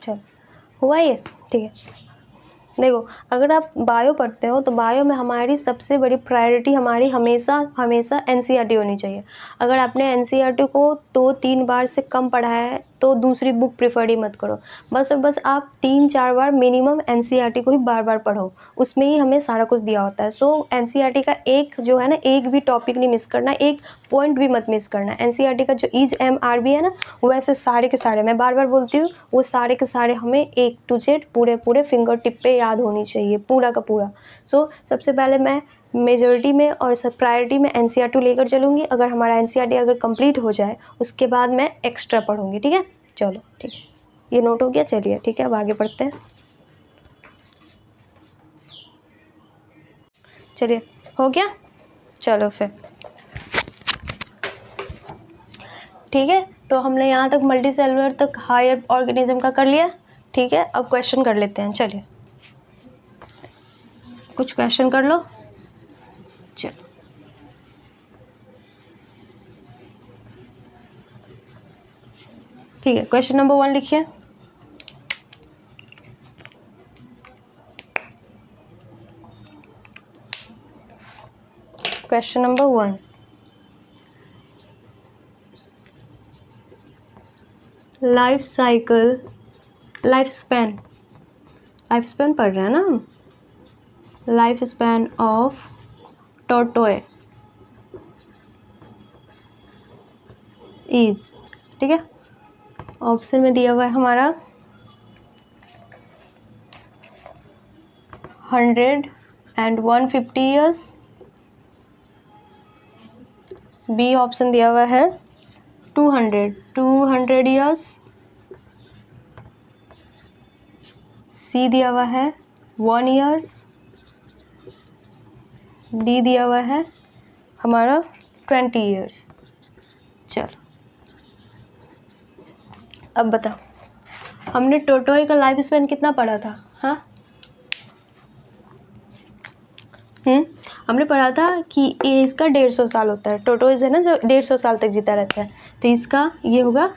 चलो हुआ ये, ठीक है। देखो अगर आप बायो पढ़ते हो तो बायो में हमारी सबसे बड़ी प्रायोरिटी हमारी हमेशा एनसीईआरटी होनी चाहिए। अगर आपने एनसीईआरटी को 2-3 बार से कम पढ़ा है तो दूसरी बुक प्रिफर्ड ही मत करो। बस और बस आप 3-4 बार मिनिमम एनसीईआरटी को ही बार बार पढ़ो, उसमें ही हमें सारा कुछ दिया होता है। सो एनसीईआरटी का एक जो है ना, एक भी टॉपिक नहीं मिस करना, एक पॉइंट भी मत मिस करना। एनसीईआरटी का जो EAMRB है ना, वैसे सारे के सारे, मैं बार बार बोलती हूँ, वो सारे के सारे हमें A to Z पूरे फिंगर टिप पे याद होनी चाहिए, पूरा का पूरा। सो सबसे पहले मैं मेजॉरिटी में और सब प्रायोरिटी में एनसीईआरटी लेकर चलूँगी। अगर हमारा एनसीईआरटी अगर कंप्लीट हो जाए उसके बाद मैं एक्स्ट्रा पढ़ूँगी, ठीक है। चलो ठीक है, ये नोट हो गया, चलिए ठीक है, अब आगे बढ़ते हैं। चलिए हो गया, चलो फिर ठीक है। तो हमने यहाँ तक मल्टी सेलुलर तक हायर ऑर्गेनिज्म का कर लिया, ठीक है। अब क्वेश्चन कर लेते हैं, चलिए कुछ क्वेश्चन कर लो। चलो ठीक है, क्वेश्चन नंबर 1 लिखिए। Question number 1, life cycle, life span पढ़ रहे हैं ना हम, लाइफ स्पैन ऑफ टोर्टोय इज, ठीक है। ऑप्शन में दिया हुआ है हमारा 100 and 150 ईयर्स, बी ऑप्शन दिया हुआ है 200 ईयर्स, सी दिया हुआ है 1 ईयर्स, डी दिया हुआ है हमारा 20 ईयर्स। चलो अब बताओ, हमने टोटोय का लाइफ स्पैन कितना पढ़ा था? हाँ हमने पढ़ा था कि ये इसका 150 साल होता है। टोटोइज है ना जो 150 साल तक जीता रहता है, तो इसका ये होगा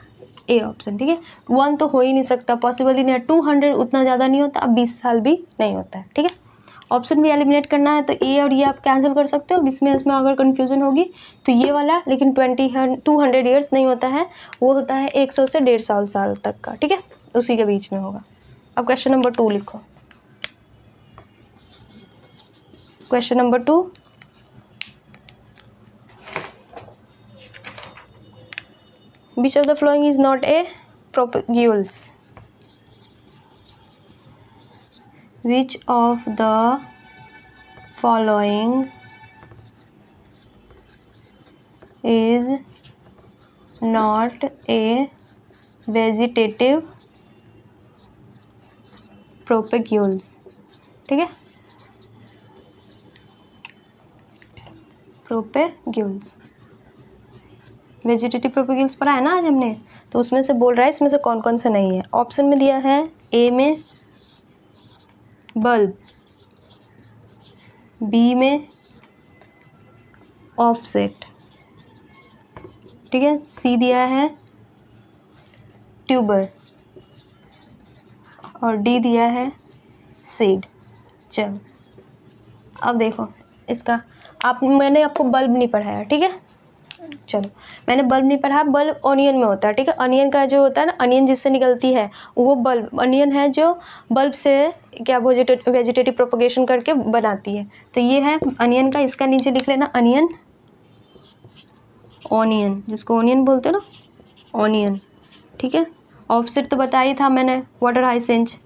ए ऑप्शन, ठीक है। 1 तो हो ही नहीं सकता, पॉसिबल ही नहीं है। 200 उतना ज़्यादा नहीं होता, अब 20 साल भी नहीं होता है, ठीक है। ऑप्शन भी एलिमिनेट करना है, तो ए और ये आप कैंसिल कर सकते हो। इसमें अगर कन्फ्यूज़न होगी तो ये वाला, लेकिन 200 ईयर्स नहीं होता है, वो होता है 100 से 150 साल तक का, ठीक है, उसी के बीच में होगा। अब क्वेश्चन नंबर 2 लिखो। Question number 2, which of the following is not a propagules? Which of the following is not a vegetative propagules, ठीक है, प्रोपेग्यूल्स। वेजिटेटिव प्रोपेग्यूल्स पढ़ा है ना आज हमने, तो उसमें से बोल रहा है इसमें से कौन कौन सा नहीं है। ऑप्शन में दिया है ए में बल्ब, बी में ऑफसेट, ठीक है, सी दिया है ट्यूबर और डी दिया है सीड। चलो अब देखो इसका, मैंने आपको बल्ब नहीं पढ़ाया, ठीक है। चलो मैंने बल्ब नहीं पढ़ा, बल्ब ऑनियन में होता है, ठीक है। अनियन का जो होता है ना, अनियन जिससे निकलती है वो बल्ब, अनियन है जो बल्ब से क्या वेजिटेटिव प्रोपगेशन करके बनाती है, तो ये है अनियन का। इसका नीचे लिख लेना अनियन, ऑनियन, जिसको ऑनियन बोलते हो ना, ऑनियन, ठीक है। ऑफसेट तो बताया ही था मैंने, वाटर हाइसेंच,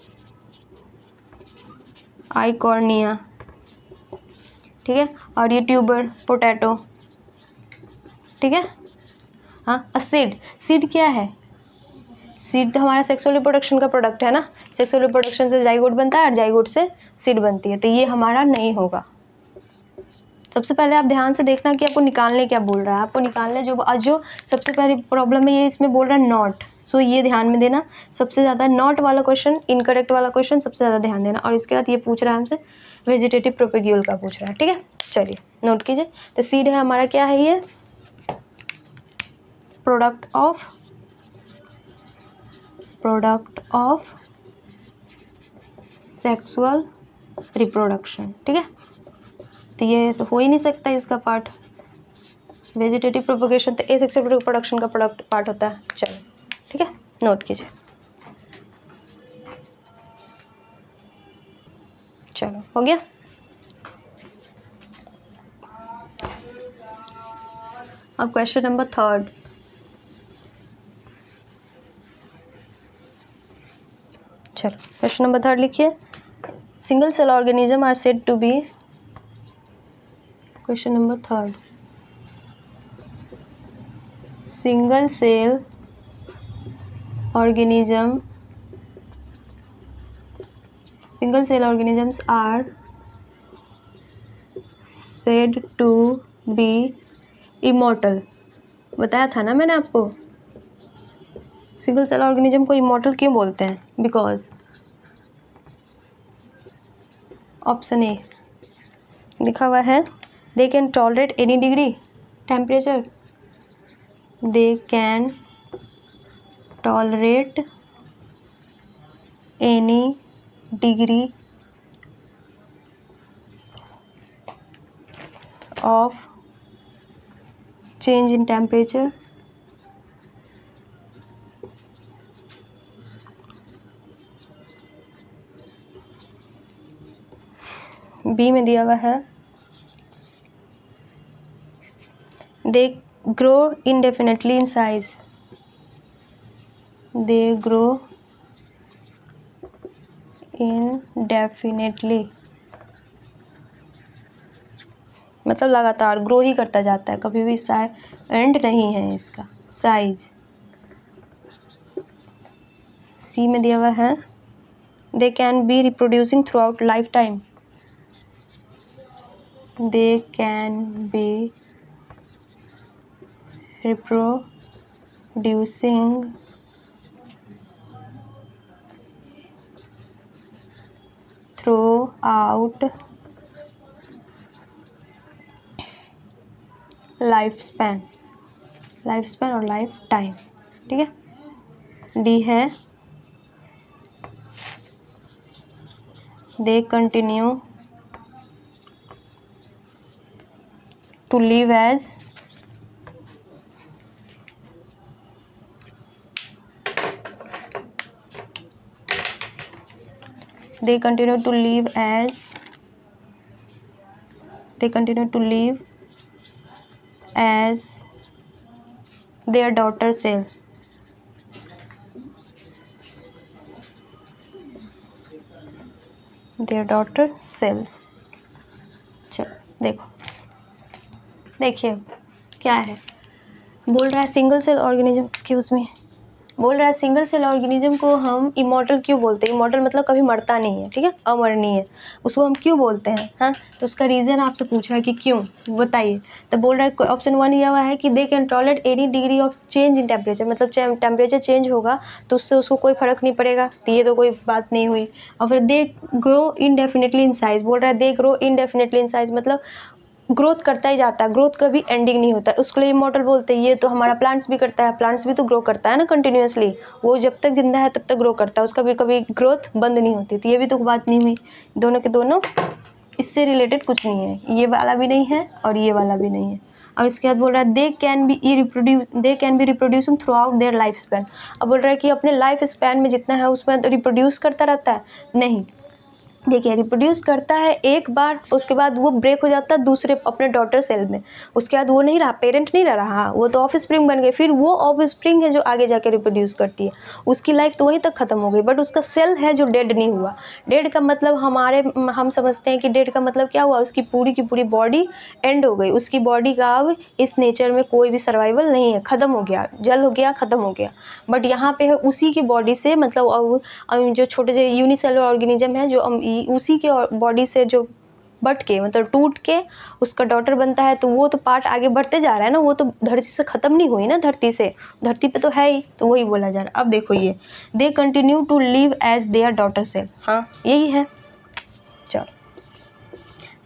आइकॉर्निया, ठीक है। और ये ट्यूबर, पोटैटो, ठीक है। हाँ, सीड क्या है? सीड तो हमारा सेक्सुअल रिप्रोडक्शन का प्रोडक्ट है ना, सेक्सुअल रिप्रोडक्शन से जाइगोट बनता है और जाइगोट से सीड बनती है, तो ये हमारा नहीं होगा। सबसे पहले आप ध्यान से देखना कि आपको निकालने क्या बोल रहा है। आपको निकालने जो सबसे पहली प्रॉब्लम है ये इसमें बोल रहा है नॉट, सो ये ध्यान में देना। सबसे ज़्यादा नॉट वाला क्वेश्चन, इनकरेक्ट वाला क्वेश्चन सबसे ज़्यादा ध्यान देना। और इसके बाद ये पूछ रहा है हमसे वेजिटेटिव प्रोपेग्यूल का पूछ रहा है, ठीक है। चलिए नोट कीजिए, तो सीड है हमारा क्या है, ये प्रोडक्ट ऑफ सेक्सुअल रिप्रोडक्शन, ठीक है। तो ये तो हो ही नहीं सकता इसका पार्ट, वेजिटेटिव प्रोपगेशन तो एसेक्सुअल रिप्रोडक्शन का पार्ट होता है। चलो ठीक है। नोट कीजिए। चलो हो गया। अब क्वेश्चन नंबर 3। चलो क्वेश्चन नंबर 3 लिखिए। Single cell organism are said to be, question number 3, single cell organisms are said to be immortal। बताया था ना मैंने आपको, सिंगल सेल ऑर्गेनिज्म को इमॉर्टल क्यों बोलते हैं? बिकॉज ऑप्शन ए लिखा हुआ है, they can tolerate any degree temperature, they can tolerate any degree of change in temperature, B में दिया हुआ है, they grow indefinitely in size, they grow indefinitely मतलब लगातार ग्रो ही करता जाता है, कभी भी एंड नहीं है इसका साइज। सी में दिया हुआ है, they can be reproducing throughout lifetime, they can be reproducing throughout life span और लाइफ टाइम। ठीक है। डी है, they continue to live as they continue to live as their daughter cell, चलो देखिए क्या है, बोल रहा है single cell organism, excuse me, बोल रहा है सिंगल सेल ऑर्गेनिज्म को हम इमॉर्टल क्यों बोलते हैं? इमॉर्टल मतलब कभी मरता नहीं है, ठीक है, अमरणीय, उसको हम क्यों बोलते हैं? हाँ, तो उसका रीज़न आपसे पूछ रहा है कि क्यों, बताइए। तो बोल रहा है ऑप्शन 1 यह हुआ है कि दे can tolerate any degree of change in temperature, मतलब टेम्परेचर चेंज होगा तो उससे उसको कोई फ़र्क नहीं पड़ेगा, तो ये तो कोई बात नहीं हुई। और फिर they grow indefinitely in size, बोल रहा है they grow indefinitely in size मतलब ग्रोथ करता ही जाता है, ग्रोथ कभी एंडिंग नहीं होता है, उसके लिए इमॉर्टल बोलते हैं। ये तो हमारा प्लांट्स भी करता है, प्लांट्स भी तो ग्रो करता है ना कंटिन्यूअसली, वो जब तक जिंदा है तब तक ग्रो करता है, उसका भी कभी ग्रोथ बंद नहीं होती, तो ये भी तो बात नहीं हुई। दोनों के दोनों इससे रिलेटेड कुछ नहीं है, ये वाला भी नहीं है और ये वाला भी नहीं है। और इसके बाद बोल रहा है they can be reproducing through out their life span. अब बोल रहा है कि अपने लाइफ स्पैन में जितना है उसमें रिप्रोड्यूस करता रहता है, नहीं, देखिए रिप्रोड्यूस करता है एक बार, उसके बाद वो ब्रेक हो जाता है दूसरे अपने डॉटर सेल में, उसके बाद वो नहीं रहा, पेरेंट नहीं रहा, वो तो ऑफ स्प्रिंग बन गए, फिर वो ऑफ स्प्रिंग है जो आगे जाके रिप्रोड्यूस करती है, उसकी लाइफ तो वहीं तक ख़त्म हो गई, बट उसका सेल है जो डेड नहीं हुआ। डेड का मतलब हम समझते हैं कि डेड का मतलब क्या हुआ, उसकी पूरी बॉडी एंड हो गई, उसकी बॉडी का अब इस नेचर में कोई भी सर्वाइवल नहीं है, ख़त्म हो गया, जल हो गया, ख़त्म हो गया। बट यहाँ पे है उसी की बॉडी से, मतलब जो छोटे से यूनिसेलुलर ऑर्गेनिज्म है जो उसी के बॉडी से जो बट के मतलब टूट के उसका डॉटर बनता है, तो वो तो पार्ट आगे बढ़ते जा रहा है ना, वो तो धरती से ख़त्म नहीं हुई ना, धरती पे तो है ही, तो वही बोला जा रहा है। अब देखो ये they continue to live as their daughter cell, हाँ यही है। चलो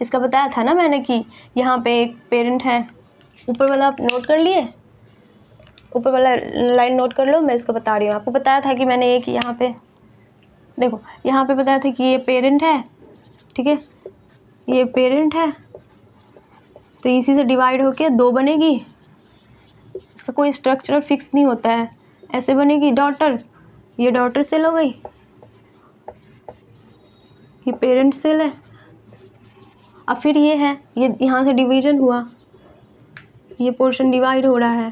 इसका बताया था ना मैंने कि यहाँ पे एक पेरेंट है, ऊपर वाला आप नोट कर लिए, ऊपर वाला लाइन नोट कर लो, मैं इसको बता रही हूँ। आपको बताया था कि मैंने एक यहाँ पे देखो, यहाँ पे बताया था कि ये पेरेंट है, ठीक है, ये पेरेंट है, तो इसी से डिवाइड होके 2 बनेगी, इसका कोई स्ट्रक्चरल फिक्स नहीं होता है, ऐसे बनेगी डॉटर, ये डॉटर सेल हो गई, ये पेरेंट सेल है। अब फिर ये है, ये यहाँ से डिवीजन हुआ, ये पोर्शन डिवाइड हो रहा है,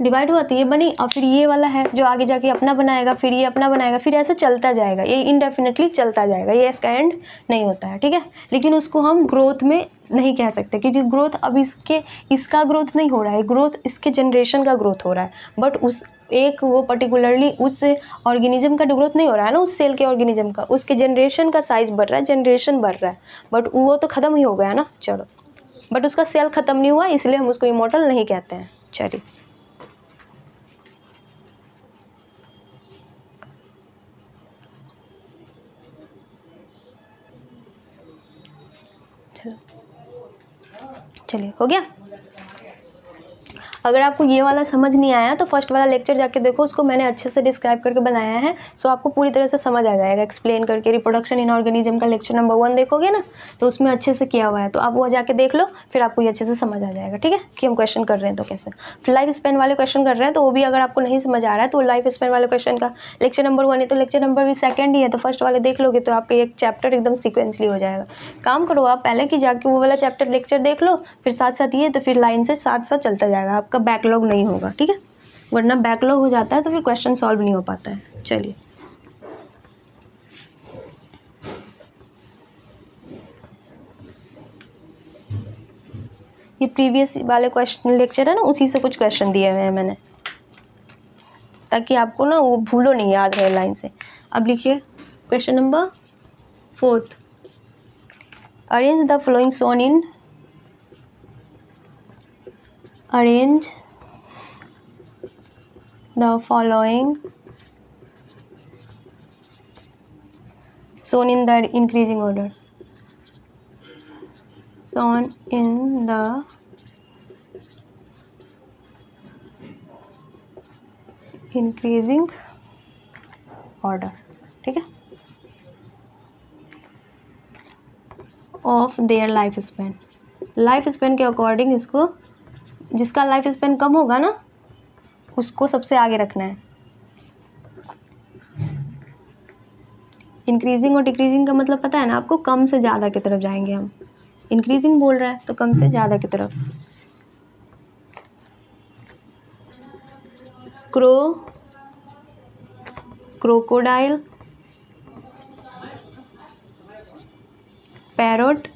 डिवाइड हुआ तो ये बनी। और फिर ये वाला है जो आगे जाके अपना बनाएगा, फिर ये अपना बनाएगा, फिर ऐसे चलता जाएगा, ये इनडेफिनेटली चलता जाएगा, ये इसका एंड नहीं होता है, ठीक है। लेकिन उसको हम ग्रोथ में नहीं कह सकते, क्योंकि ग्रोथ अब इसका ग्रोथ नहीं हो रहा है, ग्रोथ इसके जनरेशन का ग्रोथ हो रहा है। बट उस एक वो पर्टिकुलरली उस ऑर्गेनिज्म का ग्रोथ नहीं हो रहा है ना, उस सेल के ऑर्गेनिज्म का, उसके जनरेशन का साइज बढ़ रहा है, जनरेशन बढ़ रहा है, बट वो तो ख़त्म ही हो गया ना। चलो, बट उसका सेल ख़त्म नहीं हुआ, इसलिए हम उसको इमॉर्टल नहीं कहते हैं। चलिए, चलिए हो गया। अगर आपको ये वाला समझ नहीं आया तो फर्स्ट वाला लेक्चर जाके देखो, उसको मैंने अच्छे से डिस्क्राइब करके बनाया है, सो आपको पूरी तरह से समझ आ जाएगा एक्सप्लेन करके। रिप्रोडक्शन इन ऑर्गेनिज्म का लेक्चर नंबर 1 देखोगे ना, तो उसमें अच्छे से किया हुआ है, तो आप वो जाके देख लो, फिर आपको ये अच्छे से समझ आ जाएगा, ठीक है, कि हम क्वेश्चन कर रहे हैं तो कैसे। फिर लाइफ स्पेन वाले क्वेश्चन कर रहे हैं, तो वो भी अगर आपको नहीं समझ आ रहा है तो लाइफ स्पेन वाले क्वेश्चन का लेक्चर नंबर 1 है, तो लेक्चर नंबर भी 2 ही है, तो फर्स्ट वाले देख लोगे तो आपका एक चैप्टर एकदम सिक्वेंसली हो जाएगा। काम करो आप पहले कि जाके वो वाला चैप्टर लेक्चर देख लो, फिर साथ साथ ये, तो फिर लाइन से साथ साथ चलता जाएगा, आपका बैकलॉग नहीं होगा, ठीक है। वरना बैकलॉग हो जाता है तो फिर क्वेश्चन सॉल्व नहीं हो पाता है। चलिए, ये प्रीवियस वाले क्वेश्चन लेक्चर है ना, उसी से कुछ क्वेश्चन दिए हुए हैं मैंने, ताकि आपको ना वो भूलो नहीं, याद रहे लाइन से। अब लिखिए question number 4, arrange the following shown in, arrange the following shown in the increasing order, shown in the increasing order, ठीक है, of their life span. Life span के अकॉर्डिंग इसको, जिसका लाइफ स्पेन कम होगा ना उसको सबसे आगे रखना है। इंक्रीजिंग और डिक्रीजिंग का मतलब पता है ना आपको, कम से ज़्यादा की तरफ जाएंगे हम। इंक्रीजिंग बोल रहा है तो कम से ज़्यादा की तरफ। क्रो, क्रोकोडाइल, पैरोट,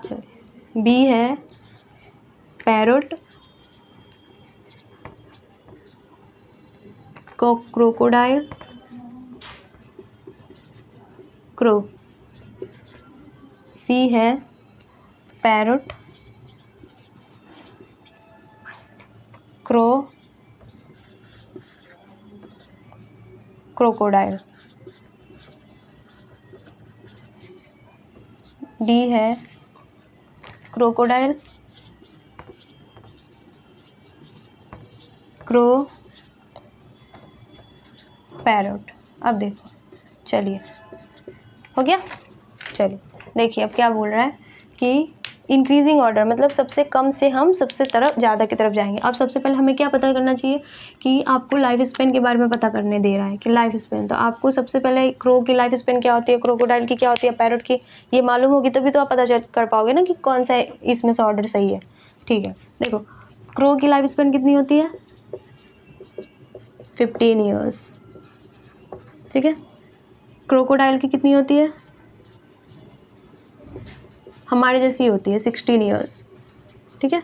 चलिए बी है पैरोट, क्रोकोडाइल, क्रो। सी है पैरोट, क्रो, क्रोकोडाइल। डी है क्रोकोडाइल, क्रो, पैरोट। अब देखो, चलिए हो गया। चलिए देखिए अब क्या बोल रहा है कि इंक्रीजिंग ऑर्डर मतलब सबसे कम से हम सबसे तरफ ज़्यादा की तरफ जाएंगे। अब सबसे पहले हमें क्या पता करना चाहिए कि आपको लाइफ स्पेन के बारे में पता करने दे रहा है कि लाइफ स्पेन, तो आपको सबसे पहले क्रो की लाइफ स्पेन क्या होती है, क्रोकोडाइल की क्या होती है, पैरोट की, ये मालूम होगी तभी तो आप पता कर पाओगे ना कि कौन सा इसमें से ऑर्डर सही है। ठीक है, देखो क्रो की लाइफ स्पेन कितनी होती है, 15 ईयर्स। ठीक है, क्रोकोडाइल की कितनी होती है, हमारे जैसी होती है 16 ईयर्स। ठीक है,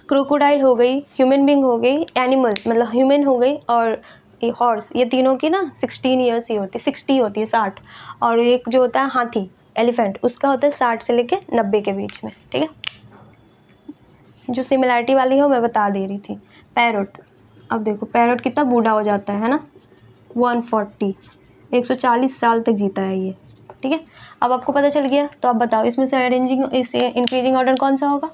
क्रोकोडाइल हो गई, ह्यूमन बींग हो गई, एनिमल मतलब ह्यूमन हो गई, और ये हॉर्स, ये तीनों की ना 16 ईयर्स ही होती है, 60 होती है, 60। और एक जो होता है हाथी, एलिफेंट, उसका होता है 60 से लेके 90 के बीच में। ठीक है, जो सिमिलैरिटी वाली हो मैं बता दे रही थी। पैरोट, अब देखो पैरोट कितना बूढ़ा हो जाता है ना, 140, 140 साल तक जीता है ये। ठीक है, अब आपको पता चल गया, तो आप बताओ इसमें से अरेंजिंग, इस इंक्रीजिंग ऑर्डर कौन सा होगा,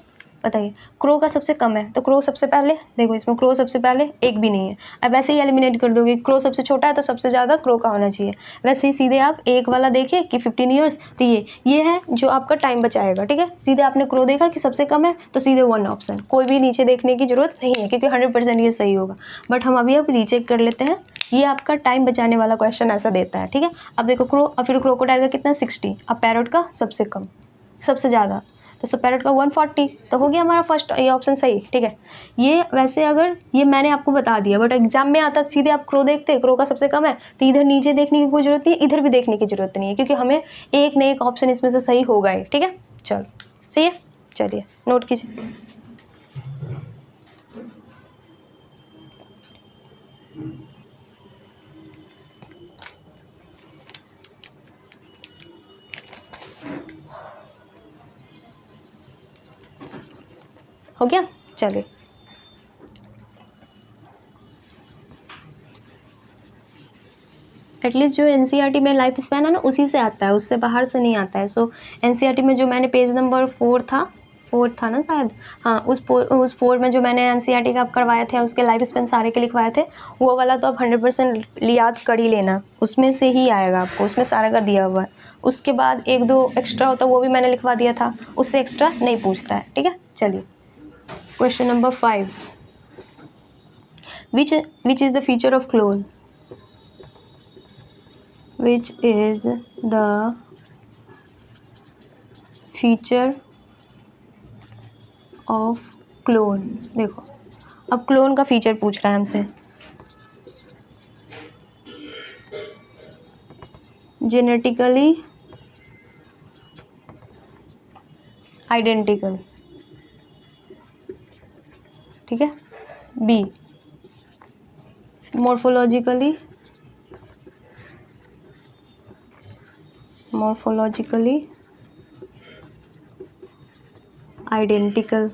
बताइए, क्रो का सबसे कम है तो क्रो सबसे पहले, देखो इसमें क्रो सबसे पहले एक भी नहीं है। अब वैसे ही एलिमिनेट कर दोगे, क्रो सबसे छोटा है तो सबसे ज़्यादा क्रो का होना चाहिए। वैसे ही सीधे आप एक वाला देखिए कि 15 ईयर्स, तो ये है जो आपका टाइम बचाएगा। ठीक है, सीधे आपने क्रो देखा कि सबसे कम है तो सीधे 1 ऑप्शन, कोई भी नीचे देखने की जरूरत नहीं है क्योंकि 100% ये सही होगा। बट हम अभी अब रीचेक कर लेते हैं, ये आपका टाइम बचाने वाला क्वेश्चन ऐसा देता है। ठीक है, अब देखो क्रो, और फिर क्रोकोडाइल का कितना 60, अब पैरोट का सबसे कम सबसे ज़्यादा, तो पैरोट का 140, तो हो गया हमारा फर्स्ट ये ऑप्शन सही। ठीक है, ये वैसे अगर ये मैंने आपको बता दिया, बट एग्जाम में आता सीधे आप क्रो देखते, क्रो का सबसे कम है तो इधर नीचे देखने की कोई जरूरत नहीं है, इधर भी देखने की जरूरत नहीं है क्योंकि हमें एक न एक ऑप्शन इसमें से सही होगा ही। ठीक है, चलो सही है, चलिए नोट कीजिए। हो गया, चलिए एटलीस्ट जो एनसीईआरटी में लाइफ स्पैन है ना उसी से आता है, उससे बाहर से नहीं आता है। सो एनसीईआरटी में जो मैंने पेज नंबर 4 था ना शायद, हाँ उस 4 में जो मैंने एनसीईआरटी का आप करवाए थे, उसके लाइफ स्पैन सारे के लिखवाए थे, वो वाला तो आप 100% याद कर ही लेना, उसमें से ही आएगा आपको, उसमें सारा का दिया हुआ है। उसके बाद 1-2 एक्स्ट्रा होता है वो भी मैंने लिखवा दिया था, उससे एक्स्ट्रा नहीं पूछता है। ठीक है, चलिए question number 5, which is the feature of clone, which is the feature of clone। देखो अब क्लोन का फीचर पूछ रहा है हमसे, जेनेटिकली आइडेंटिकल। ठीक है, बी मॉर्फोलॉजिकली आइडेंटिकल।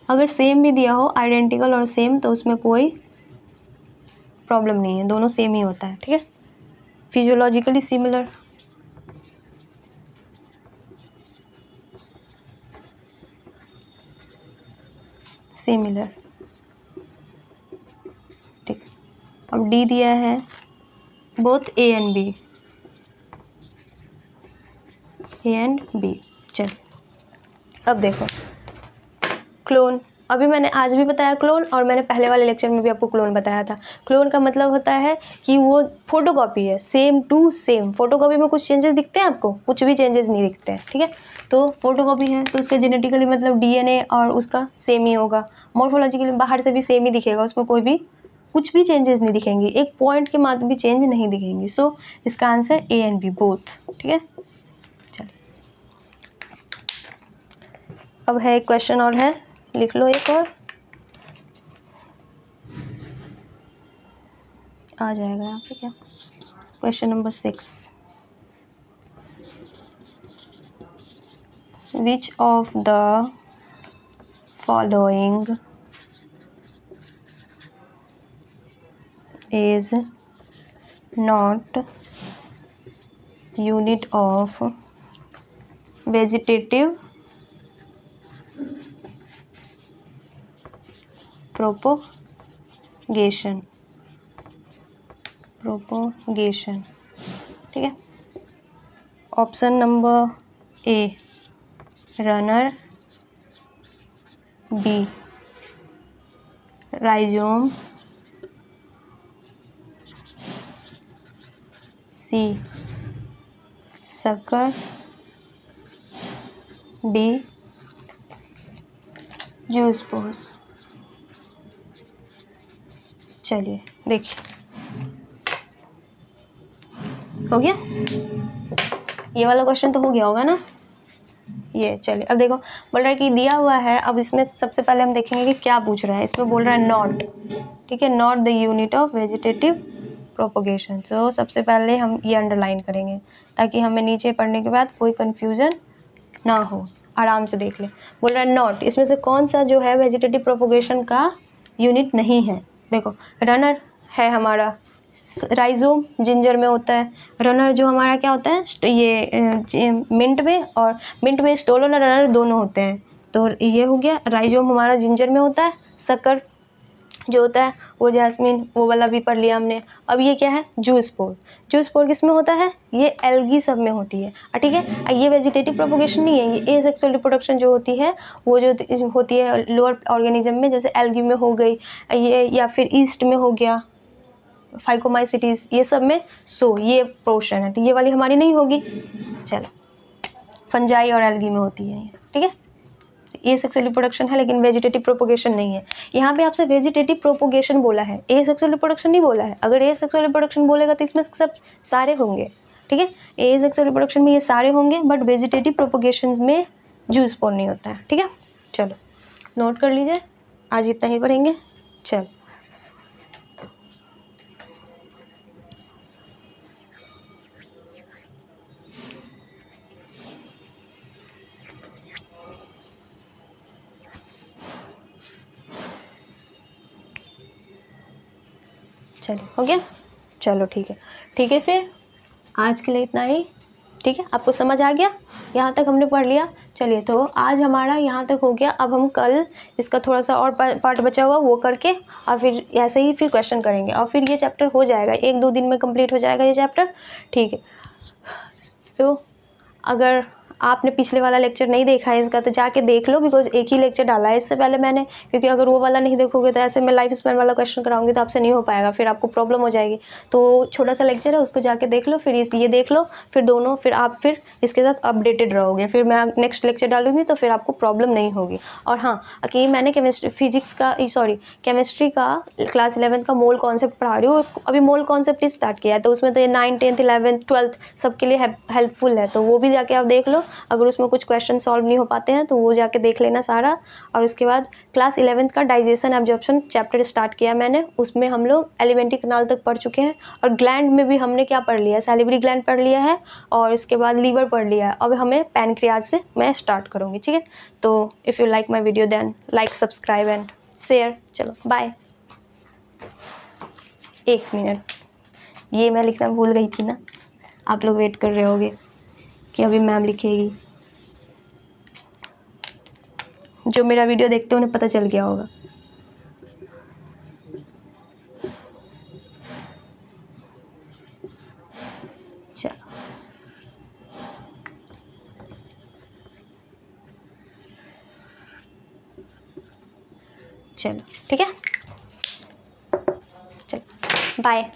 अगर सेम भी दिया हो, आइडेंटिकल और सेम, तो उसमें कोई प्रॉब्लम नहीं है, दोनों सेम ही होता है। ठीक है, फिजियोलॉजिकली सिमिलर, सिमिलर। ठीक, अब डी दिया है बोथ ए एंड बी। चल अब देखो क्लोन, अभी मैंने आज भी बताया क्लोन, और मैंने पहले वाले लेक्चर में भी आपको क्लोन बताया था। क्लोन का मतलब होता है कि वो फोटोकॉपी है, सेम टू सेम। फोटोकॉपी में कुछ चेंजेस दिखते हैं आपको? कुछ भी चेंजेस नहीं दिखते हैं। ठीक है, तो फोटोकॉपी है तो उसका जेनेटिकली मतलब डीएनए और उसका सेम ही होगा। मॉर्फोलॉजिकली बाहर से भी सेम ही दिखेगा, उसमें कोई भी कुछ भी चेंजेस नहीं दिखेंगे, एक पॉइंट के मात्र भी चेंज नहीं दिखेंगी। सो इसका answer A and B both. ठीक है, चलिए अब है एक क्वेश्चन और है, लिख लो एक और, आ जाएगा यहाँ पे क्या। Question number 6, which of the following is not unit of vegetative propagation। ठीक है, option number A runner, B rhizome, C sucker, D zoospores. चलिए देखिए, हो गया ये वाला क्वेश्चन, तो हो गया होगा ना ये। चलिए अब देखो, बोल रहा है कि दिया हुआ है, अब इसमें सबसे पहले हम देखेंगे कि क्या पूछ रहा है। इसमें बोल रहा है नॉट, ठीक है, not the unit of vegetative propagation. तो सबसे पहले हम ये अंडरलाइन करेंगे ताकि हमें नीचे पढ़ने के बाद कोई कंफ्यूजन ना हो, आराम से देख ले। बोल रहा है नॉट, इसमें से कौन सा जो है वेजिटेटिव प्रोपोगेशन का यूनिट नहीं है। देखो रनर है हमारा राइजोम जिंजर में होता है, रनर जो हमारा क्या होता है ये मिंट में, और मिंट में स्टोलन और रनर दोनों होते हैं। तो ये हो गया, राइजोम हमारा जिंजर में होता है, शक्कर जो होता है वो जैस्मिन वो वाला भी पढ़ लिया हमने। अब ये क्या है, जूस्पोर। जूस्पोर किस में होता है, ये एल्गी सब में होती है, ठीक है। ये वेजिटेटिव प्रोपोगेशन नहीं है, ये एसेक्सुअल रिप्रोडक्शन जो होती है वो जो होती है लोअर ऑर्गेनिज्म में, जैसे एल्गी में हो गई ये, या फिर ईस्ट में हो गया फाइकोमाइसिटीज, ये सब में ये पोर्शन है, तो ये वाली हमारी नहीं होगी। चलो, फंजाई और एल्गी में होती है, ठीक है। ए सेक्सुअल रिप्रोडक्शन है लेकिन वेजिटेटिव प्रोपोगेशन नहीं है। यहाँ पे आपसे वेजिटेटिव प्रोपोगेशन बोला है, ए सेक्सुअल रिप्रोडक्शन नहीं बोला है। अगर ए सेक्सुअल रिप्रोडक्शन बोलेगा तो इसमें सब सारे होंगे, ठीक है। ए सेक्सुअल रिप्रोडक्शन में ये सारे होंगे, बट वेजिटेटिव प्रोपोगेशन में जूस्पोर नहीं होता है, ठीक है। चलो नोट कर लीजिए, आज इतना ही पढ़ेंगे। चलो चलिए हो गया, चलो ठीक है, ठीक है। फिर आज के लिए इतना ही, ठीक है। आपको समझ आ गया, यहाँ तक हमने पढ़ लिया। चलिए तो आज हमारा यहाँ तक हो गया। अब हम कल इसका थोड़ा सा और पार्ट बचा हुआ वो करके और फिर ऐसे ही फिर क्वेश्चन करेंगे और फिर ये चैप्टर हो जाएगा, 1-2 दिन में कंप्लीट हो जाएगा ये चैप्टर, ठीक है। तो अगर आपने पिछले वाला लेक्चर नहीं देखा है इसका तो जाके देख लो, बिकॉज एक ही लेक्चर डाला है इससे पहले मैंने, क्योंकि अगर वो वाला नहीं देखोगे तो ऐसे मैं लाइफ स्पैन वाला क्वेश्चन कराऊंगी तो आपसे नहीं हो पाएगा, फिर आपको प्रॉब्लम हो जाएगी। तो छोटा सा लेक्चर है, उसको जाके देख लो, फिर ये देख लो, फिर दोनों, फिर आप फिर इसके साथ अपडेटेड रहोगे। फिर मैं नेक्स्ट लेक्चर डालूंगी तो फिर आपको प्रॉब्लम नहीं होगी। और हाँ, कि मैंने केमिस्ट्री का क्लास 11 का मोल कॉन्सेप्ट पढ़ा रही हूँ, अभी मोल कॉन्सेप्ट ही स्टार्ट किया है, तो उसमें तो ये 9th 10th 11th 12th सबके लिए हेल्पफुल है, तो वो भी जाके आप देख लो। अगर उसमें कुछ क्वेश्चन सॉल्व नहीं हो पाते हैं तो वो जाके देख लेना सारा। और उसके बाद क्लास 11th का डाइजेशन एब्जॉर्प्शन चैप्टर स्टार्ट किया मैंने, उसमें हम लोग एलिमेंट्री कैनाल तक पढ़ चुके हैं। और ग्लैंड में भी हमने क्या पढ़ लिया है, सैलिवरी ग्लैंड पढ़ लिया है और उसके बाद लीवर पढ़ लिया है। अब हमें पैनक्रियाज से मैं स्टार्ट करूँगी, ठीक है। तो if you like my video then like, subscribe and share. चलो बाय। 1 मिनट, ये मैं लिखना भूल गई थी ना, आप लोग वेट कर रहे होगे कि अभी मैम लिखेगी। जो मेरा वीडियो देखते हैं उन्हें पता चल गया होगा। चलो चलो ठीक है, चलो बाय।